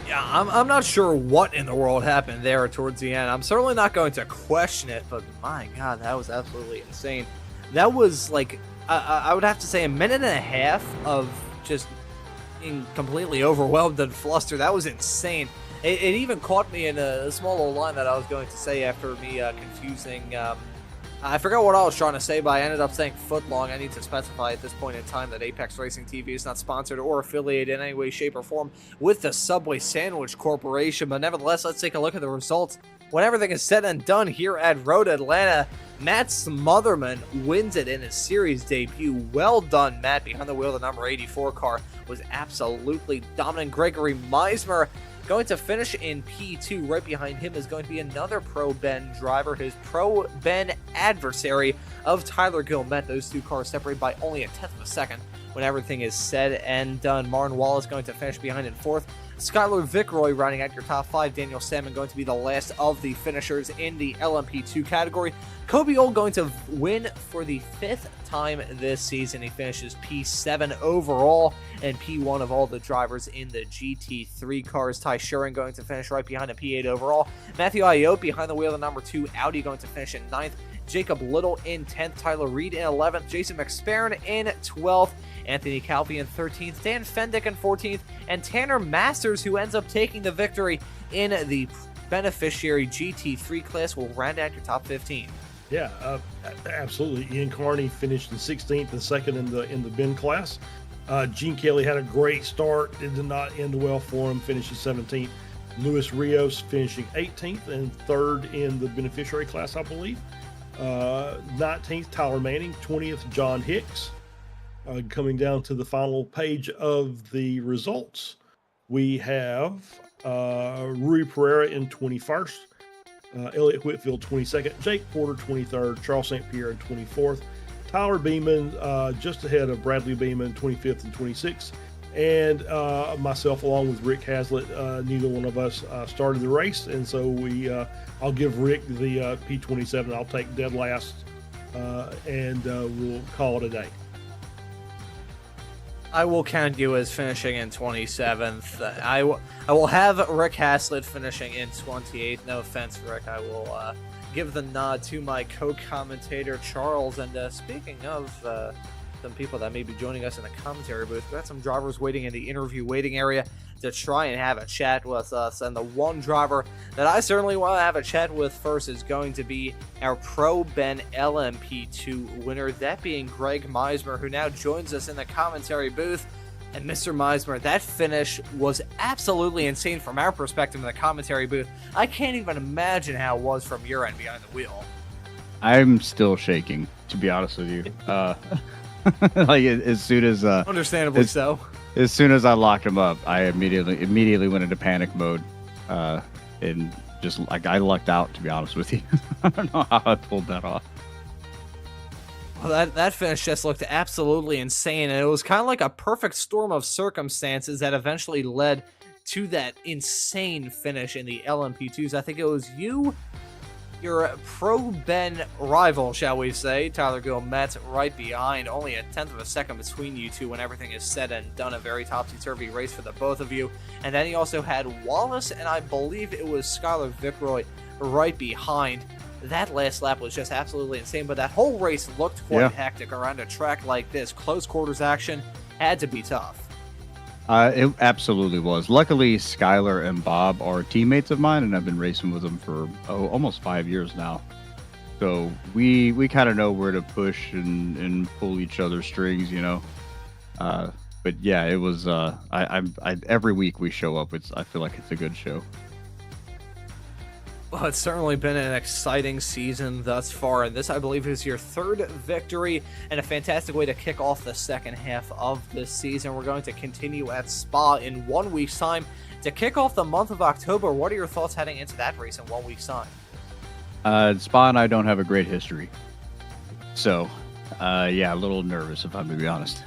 Yeah, I'm not sure what in the world happened there towards the end. I'm certainly not going to question it, but my God, that was absolutely insane. That was like, I would have to say, a minute and a half of just being completely overwhelmed and flustered. That was insane. It even caught me in a small little line that I was going to say after me confusing. I forgot what I was trying to say, but I ended up saying footlong. I need to specify at this point in time that Apex Racing TV is not sponsored or affiliated in any way, shape, or form with the Subway Sandwich Corporation. But nevertheless, let's take a look at the results. When everything is said and done here at Road Atlanta, Matt Smotherman wins it in his series debut. Well done, Matt. Behind the wheel of the number 84 car was absolutely dominant. Gregory Meismer going to finish in P2. Right behind him is going to be another Pro Ben driver, his Pro Ben adversary of Tyler Gilmet. Those 2 cars separated by only a 1/10 of a second when everything is said and done. Martin Wallace going to finish behind in 4th. Skylar Vickroy rounding out your top 5. Daniel Salmon going to be the last of the finishers in the LMP2 category. Kobe Old going to win for the 5th time this season. He finishes P7 overall and P1 of all the drivers in the GT3 cars. Ty Shuren going to finish right behind a P8 overall. Matthew Ayotte behind the wheel of the number 2 Audi going to finish in 9th. Jacob Little in 10th, Tyler Reed in 11th, Jason McSparron in 12th, Anthony Calvi in 13th, Dan Fendick in 14th, and Tanner Masters, who ends up taking the victory in the beneficiary GT3 class, will round out your top 15. Yeah, absolutely. Ian Carney finished in 16th and 2nd in the Ben class. Gene Kelly had a great start. It did not end well for him, finishing 17th. Luis Rios finishing 18th and 3rd in the beneficiary class, I believe. 19th, Tyler Manning. 20th, John Hicks. Coming down to the final page of the results, we have Rui Pereira in 21st, Elliott Whitfield 22nd, Jake Porter 23rd, Charles St. Pierre in 24th, Tyler Beeman just ahead of Bradley Beeman 25th and 26th, and myself, along with Rick Hazlitt, neither one of us started the race, and so I'll give Rick the P27. I'll take dead last, and we'll call it a day. I will count you as finishing in 27th. I will have Rick Haslett finishing in 28th. No offense, Rick. I will give the nod to my co-commentator, Charles. And speaking of some people that may be joining us in the commentary booth, we got some drivers waiting in the interview waiting area to try and have a chat with us. And the one driver that I certainly want to have a chat with first is going to be our Pro Ben LMP2 winner, that being Greg Meismer, who now joins us in the commentary booth. And Mr. Meismer, that finish was absolutely insane from our perspective in the commentary booth. I can't even imagine how it was from your end behind the wheel. I'm still shaking, to be honest with you. Like as soon as understandably so. As soon as I locked him up, I immediately went into panic mode, and just like I lucked out, to be honest with you. I don't know how I pulled that off. Well, that finish just looked absolutely insane, and it was kind of like a perfect storm of circumstances that eventually led to that insane finish in the LMP2s. I think it was you, your Pro Ben rival, shall we say, Tyler Gilmet, right behind, only a tenth of a second between you two when everything is said and done. A very topsy-turvy race for the both of you. And then he also had Wallace, and I believe it was Skylar Vickroy right behind. That last lap was just absolutely insane, but that whole race looked quite hectic around a track like this. Close quarters action had to be tough. It absolutely was. Luckily, Skylar and Bob are teammates of mine, and I've been racing with them for almost 5 years now. So we kind of know where to push and pull each other's strings, you know. But yeah, it was. Every week we show up. I feel like it's a good show. Well, it's certainly been an exciting season thus far, and this, I believe, is your third victory and a fantastic way to kick off the second half of this season. We're going to continue at Spa in 1 week's time to kick off the month of October. What are your thoughts heading into that race in 1 week's time? Spa and I don't have a great history, so yeah, a little nervous if I'm going to be honest.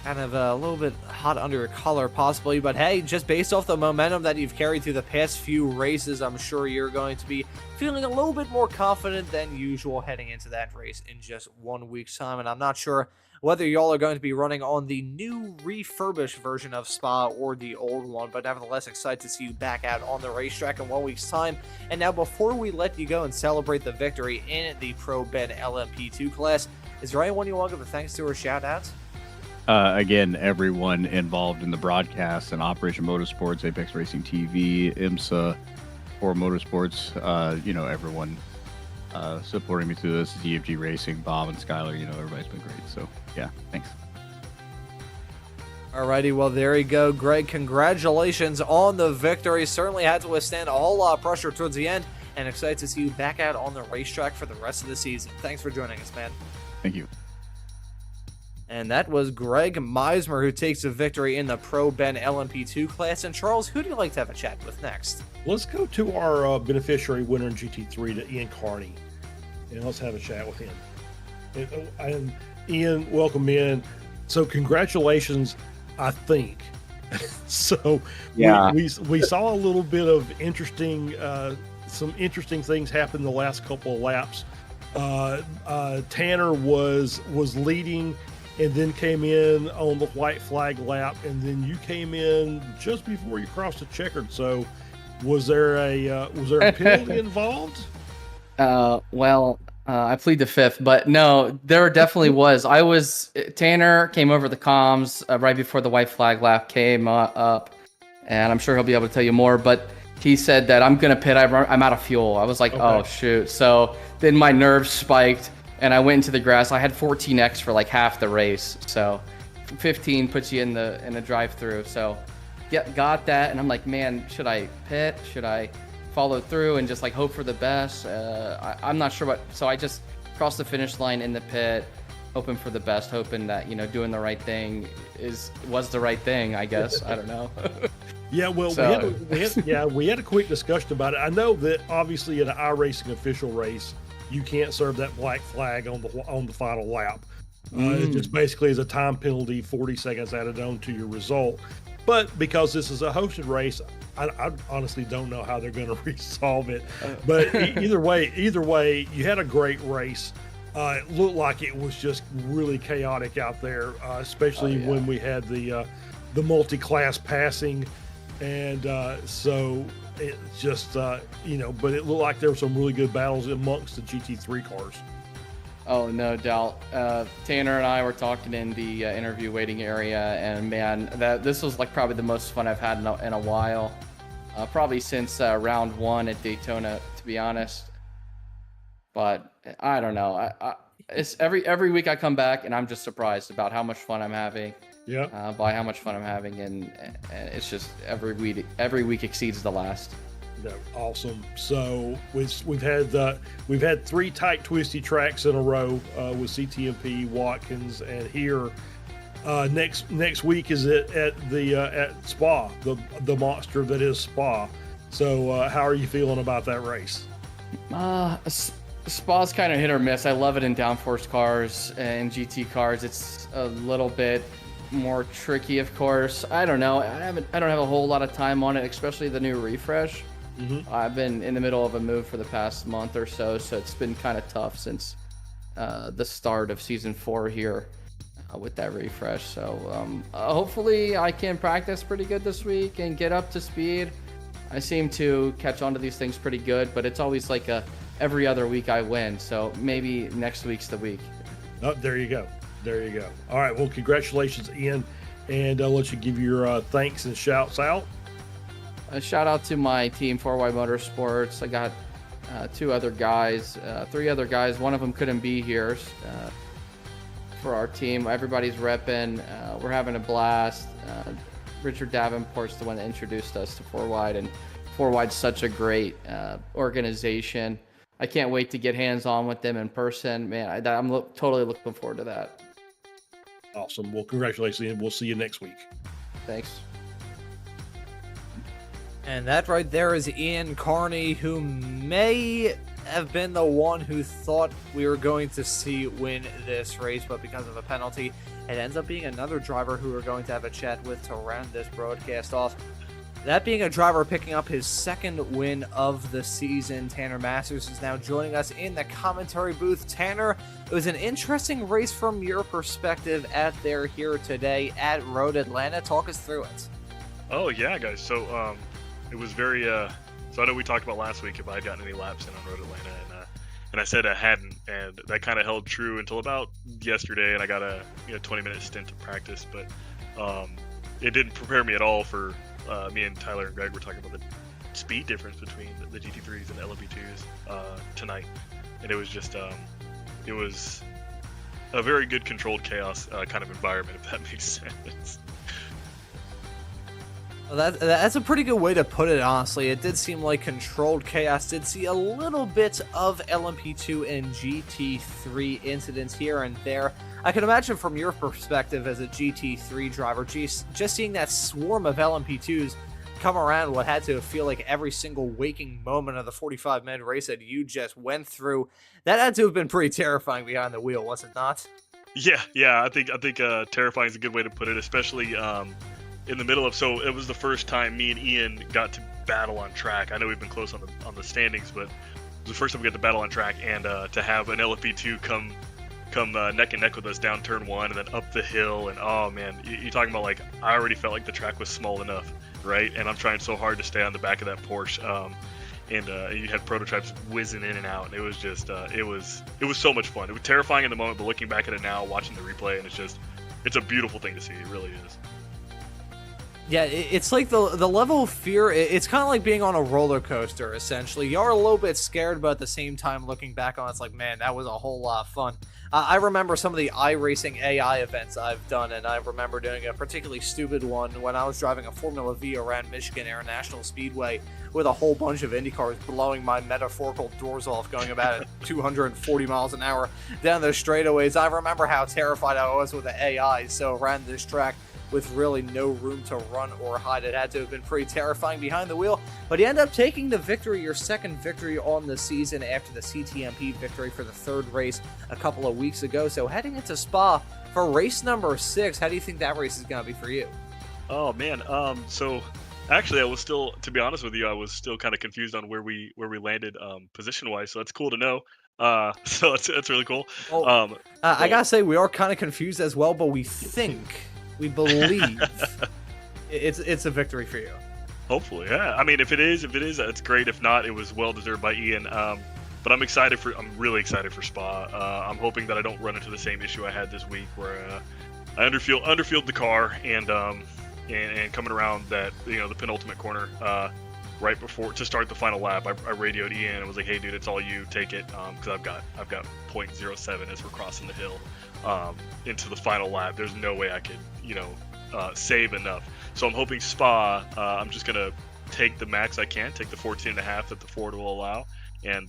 Kind of a little bit hot under your collar, possibly. But hey, just based off the momentum that you've carried through the past few races, I'm sure you're going to be feeling a little bit more confident than usual heading into that race in just 1 week's time. And I'm not sure whether y'all are going to be running on the new refurbished version of Spa or the old one, but nevertheless excited to see you back out on the racetrack in 1 week's time. And now, before we let you go and celebrate the victory in the Pro Ben LMP2 class, is there anyone you want to give a thanks to or shout out? Again, everyone involved in the broadcast and Operation Motorsports, Apex Racing TV, IMSA, or Motorsports, everyone supporting me through this, DFG Racing, Bob and Skylar, everybody's been great. So, yeah, thanks. Alrighty, well, there you go. Greg, congratulations on the victory. Certainly had to withstand a whole lot of pressure towards the end, and excited to see you back out on the racetrack for the rest of the season. Thanks for joining us, man. Thank you. And that was Greg Meismer, who takes the victory in the Pro Ben LMP2 class. And Charles, who do you like to have a chat with next? Let's go to our beneficiary winner in GT3, to Ian Carney, and let's have a chat with him. And Ian, welcome in. So congratulations, I think. So yeah, we saw a little bit of some interesting things happen the last couple of laps. Tanner was leading, and then came in on the white flag lap, and then you came in just before you crossed the checkered. So, was there a penalty involved? I plead the fifth, but no, there definitely was. Tanner came over the comms right before the white flag lap came up, and I'm sure he'll be able to tell you more. But he said that I'm gonna pit. I'm out of fuel. I was like, okay. Oh shoot! So then my nerves spiked, and I went into the grass. I had 14x for like half the race, so 15 puts you in the drive-through. So got that, and I'm like, man, should I pit? Should I follow through and just like hope for the best? I'm not sure what. So I just crossed the finish line in the pit, hoping for the best, hoping that doing the right thing was the right thing. I guess I don't know. Yeah, well, so. we had a quick discussion about it. I know that obviously at an iRacing official race, you can't serve that black flag on the final lap. It just basically is a time penalty, 40 seconds added on to your result. But because this is a hosted race, I honestly don't know how they're going to resolve it. But either way, you had a great race. It looked like it was just really chaotic out there, especially when we had the multi-class passing, and so it just but it looked like there were some really good battles amongst the GT3 cars. Oh, no doubt. Tanner and I were talking in the interview waiting area, and man, this was like probably the most fun I've had in a while. Probably since round 1 at Daytona, to be honest. But I don't know. It's every week I come back and I'm just surprised about how much fun I'm having. Yeah. By how much fun I'm having, and it's just every week exceeds the last. No, awesome. So we've had 3 tight, twisty tracks in a row with CTMP, Watkins, and here. Next week is at Spa, the monster that is Spa. So how are you feeling about that race? Spa's kind of hit or miss. I love it in downforce cars and GT cars. It's a little bit more tricky, of course. I don't know. I don't have a whole lot of time on it, especially the new refresh. I've been in the middle of a move for the past month or so it's been kind of tough since the start of season 4 here with that refresh. So hopefully I can practice pretty good this week and get up to speed. I seem to catch on to these things pretty good, but it's always like every other week I win. So maybe next week's the week. Oh, there you go. All right. Well, congratulations, Ian. And I'll let you give your thanks and shouts out. A shout out to my team, 4Y Motorsports. I got 3 other guys. One of them couldn't be here for our team. Everybody's repping. We're having a blast. Richard Davenport's the one that introduced us to 4Wide, and 4Wide's such a great organization. I can't wait to get hands-on with them in person. Man, I'm totally looking forward to that. Awesome. Well, congratulations, Ian. We'll see you next week. Thanks. And that right there is Ian Carney, who may have been the one who thought we were going to see win this race, but because of a penalty, it ends up being another driver who we're going to have a chat with to round this broadcast off. That being a driver picking up his 2nd win of the season. Tanner Masters is now joining us in the commentary booth. Tanner, it was an interesting race from your perspective at there here today at Road Atlanta. Talk us through it. Oh, yeah, guys. So, it was very, so I know we talked about last week if I had gotten any laps in on Road Atlanta, and I said I hadn't, and that kind of held true until about yesterday, and I got a 20-minute stint of practice, but it didn't prepare me at all for me and Tyler and Greg were talking about the speed difference between the GT3s and the LMP2s tonight, and it was just it was a very good controlled chaos kind of environment, if that makes sense. Well, that's a pretty good way to put it, honestly. It did seem like controlled chaos. Did see a little bit of LMP2 and GT3 incidents here and there. I can imagine from your perspective as a GT3 driver, just seeing that swarm of LMP2s come around what had to feel like every single waking moment of the 45-minute race that you just went through, that had to have been pretty terrifying behind the wheel, was it not? Yeah. I think terrifying is a good way to put it, especially in the middle of. So it was the first time me and Ian got to battle on track. I know we've been close on the standings, but it was the first time we got to battle on track, and to have an LMP2 come neck and neck with us down turn 1 and then up the hill, and oh man, you're talking about, like, I already felt like the track was small enough, right? And I'm trying so hard to stay on the back of that Porsche, and you had prototypes whizzing in and out, and it was just it was so much fun. It was terrifying in the moment, but looking back at it now, watching the replay, and it's a beautiful thing to see. It really is. Yeah, it's like the level of fear, it's kind of like being on a roller coaster, essentially. You're a little bit scared, but at the same time, looking back on it, it's like, man, that was a whole lot of fun. I remember some of the iRacing AI events I've done, and I remember doing a particularly stupid one when I was driving a Formula V around Michigan International Speedway with a whole bunch of Indy cars blowing my metaphorical doors off, going about 240 miles an hour down the straightaways. I remember how terrified I was with the AI, so around this track, with really no room to run or hide. It had to have been pretty terrifying behind the wheel, but you end up taking the victory, your second victory on the season after the CTMP victory for the third race a couple of weeks ago. So heading into Spa for race number 6, how do you think that race is going to be for you? Oh man, so actually, I was still, to be honest with you, I was still kind of confused on where we landed position wise. So that's cool to know. So that's really cool. Well, I gotta say we are kind of confused as well, but we believe it's a victory for you. Hopefully, yeah. I mean, if it is, that's great. If not, it was well deserved by Ian. But I'm really excited for Spa. I'm hoping that I don't run into the same issue I had this week where I underfield the car and coming around that, the penultimate corner right before to start the final lap, I radioed Ian and was like, hey dude, it's all you, take it, because I've got 0.07 as we're crossing the hill into the final lap. There's no way I could save enough. So I'm hoping Spa, I'm just gonna take the max I can, take the 14.5 that the Ford will allow, and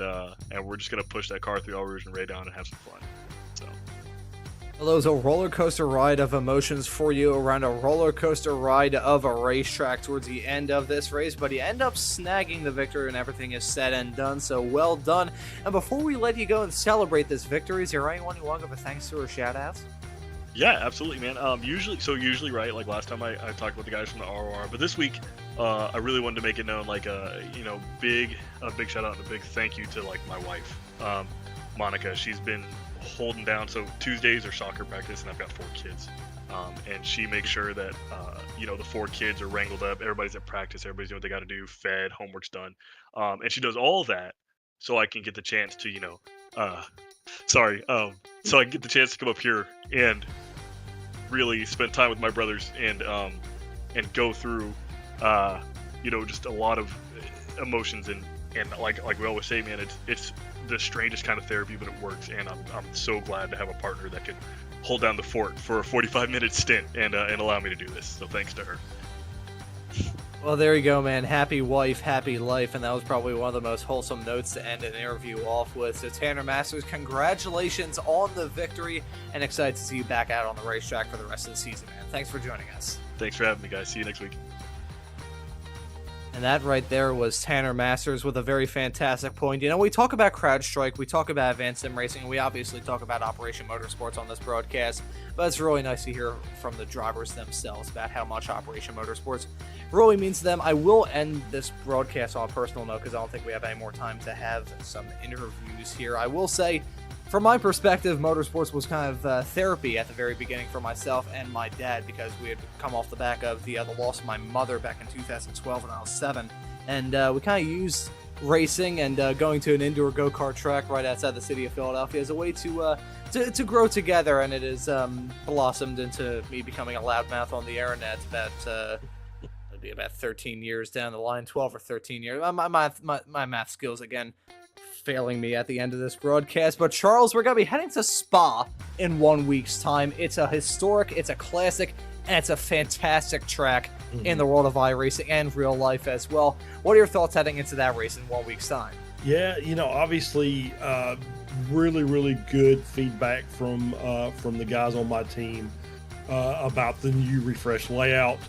we're just gonna push that car through El Rouge and Ray down and have some fun. So Well, it was a roller coaster ride of emotions for you, around a roller coaster ride of a racetrack towards the end of this race, but you end up snagging the victory and everything is said and done, so well done. And before we let you go and celebrate this victory, is there anyone you want to give a thanks to or shout out? yeah, absolutely, man. Usually, right, like last time I talked about the guys from the ROR, but this week, I really wanted to make it known, like, big shout out and a big thank you to, like, my wife, Monica. She's been holding down, so Tuesdays are soccer practice and I've got 4 kids, and she makes sure that the 4 kids are wrangled up, everybody's at practice, everybody's doing what they got to do, fed, homework's done, and she does all that so I can get the chance to so I can get the chance to come up here and really spend time with my brothers and go through just a lot of emotions and like we always say, man, it's the strangest kind of therapy, but it works, and I'm so glad to have a partner that can hold down the fort for a 45-minute stint and allow me to do this. So thanks to her. Well, there you go, man. Happy wife, happy life, and that was probably one of the most wholesome notes to end an interview off with. So Tanner Masters, congratulations on the victory, and excited to see you back out on the racetrack for the rest of the season, man. Thanks for joining us. Thanks for having me, guys. See you next week. And that right there was Tanner Masters with a very fantastic point. We talk about CrowdStrike, we talk about Advanced Sim Racing, and we obviously talk about Operation Motorsports on this broadcast, but it's really nice to hear from the drivers themselves about how much Operation Motorsports really means to them. I will end this broadcast on a personal note because I don't think we have any more time to have some interviews here. I will say, from my perspective, motorsports was kind of therapy at the very beginning for myself and my dad, because we had come off the back of the loss of my mother back in 2012 when I was 7, and we kind of used racing and going to an indoor go-kart track right outside the city of Philadelphia as a way to grow together, and it has blossomed into me becoming a loudmouth on the internet it'd be about 13 years down the line, 12 or 13 years. My math skills, again, failing me at the end of this broadcast. But Charles, we're going to be heading to Spa in 1 week's time. It's a historic, it's a classic, and it's a fantastic track in the world of iRacing and real life as well. What are your thoughts heading into that race in 1 week's time? Yeah, obviously, really, really good feedback from the guys on my team about the new refreshed layout,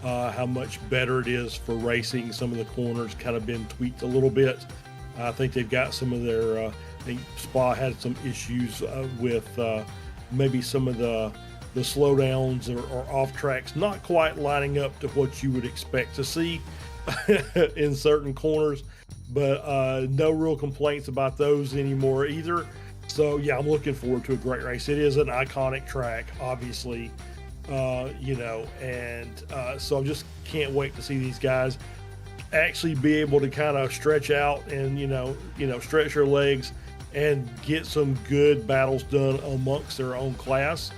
how much better it is for racing. Some of the corners kind of been tweaked a little bit. I think they've got some of their, I think Spa had some issues with maybe some of the slowdowns or off tracks not quite lining up to what you would expect to see in certain corners, but no real complaints about those anymore either. So yeah, I'm looking forward to a great race. It is an iconic track, obviously, and so I just can't wait to see these guys actually be able to kind of stretch out and stretch their legs and get some good battles done amongst their own class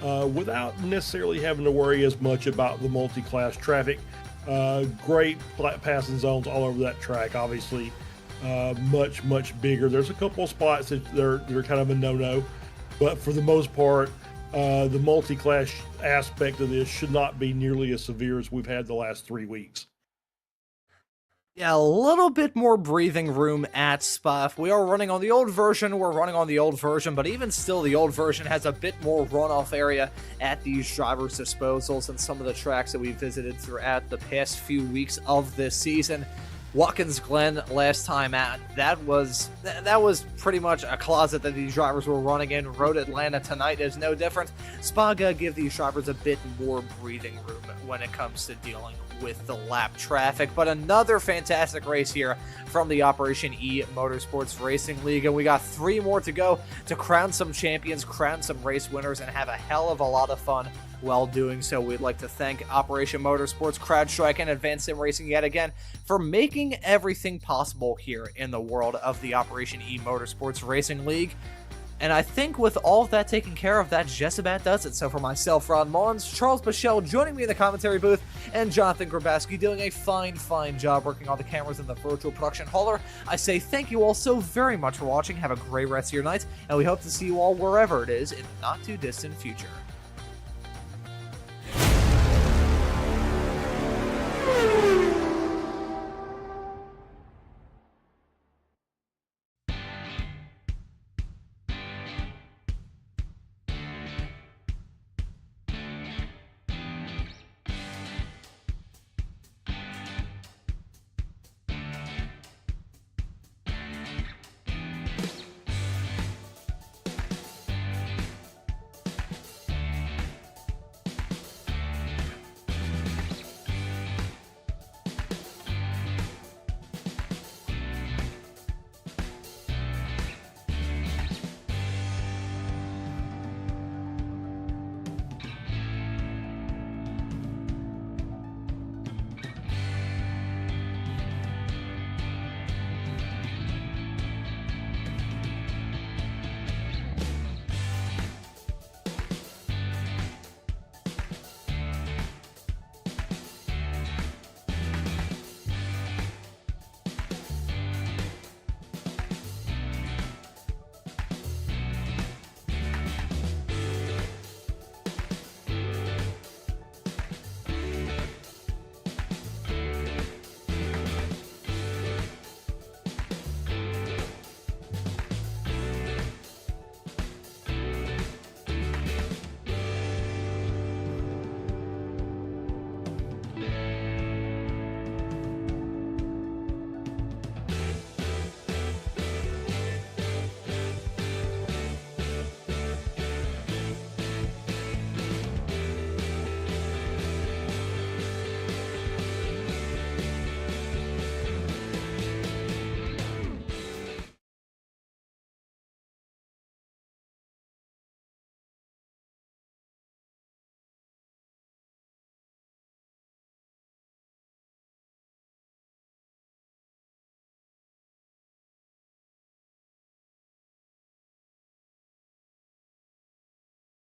without necessarily having to worry as much about the multi-class traffic. Great passing zones all over that track, obviously. Much bigger. There's a couple of spots that they're kind of a no-no, but for the most part, the multi-class aspect of this should not be nearly as severe as we've had the last 3 weeks. Yeah, a little bit more breathing room at Spa. If we are running on the old version, we're running on the old version, but even still, the old version has a bit more runoff area at these drivers' disposals than some of the tracks that we visited throughout the past few weeks of this season. Watkins Glen last time out, that was pretty much a closet that these drivers were running in. Road Atlanta tonight is no different. Spaga give these drivers a bit more breathing room when it comes to dealing with the lap traffic. But another fantastic race here from the Operation eMotorsports Racing League, and we got 3 more to go to crown some champions, crown some race winners, and have a hell of a lot of fun while doing so. We'd like to thank Operation Motorsports, CrowdStrike, and Advanced Sim Racing yet again for making everything possible here in the world of the Operation eMotorsports Racing League. And I think with all of that taken care of, that just about does it. So for myself, Ron Mullins, Charles Bichelle joining me in the commentary booth, and Jonathan Grabowski doing a fine job working on the cameras in the virtual production hauler, I say thank you all so very much for watching. Have a great rest of your night, and we hope to see you all wherever it is in the not too distant future.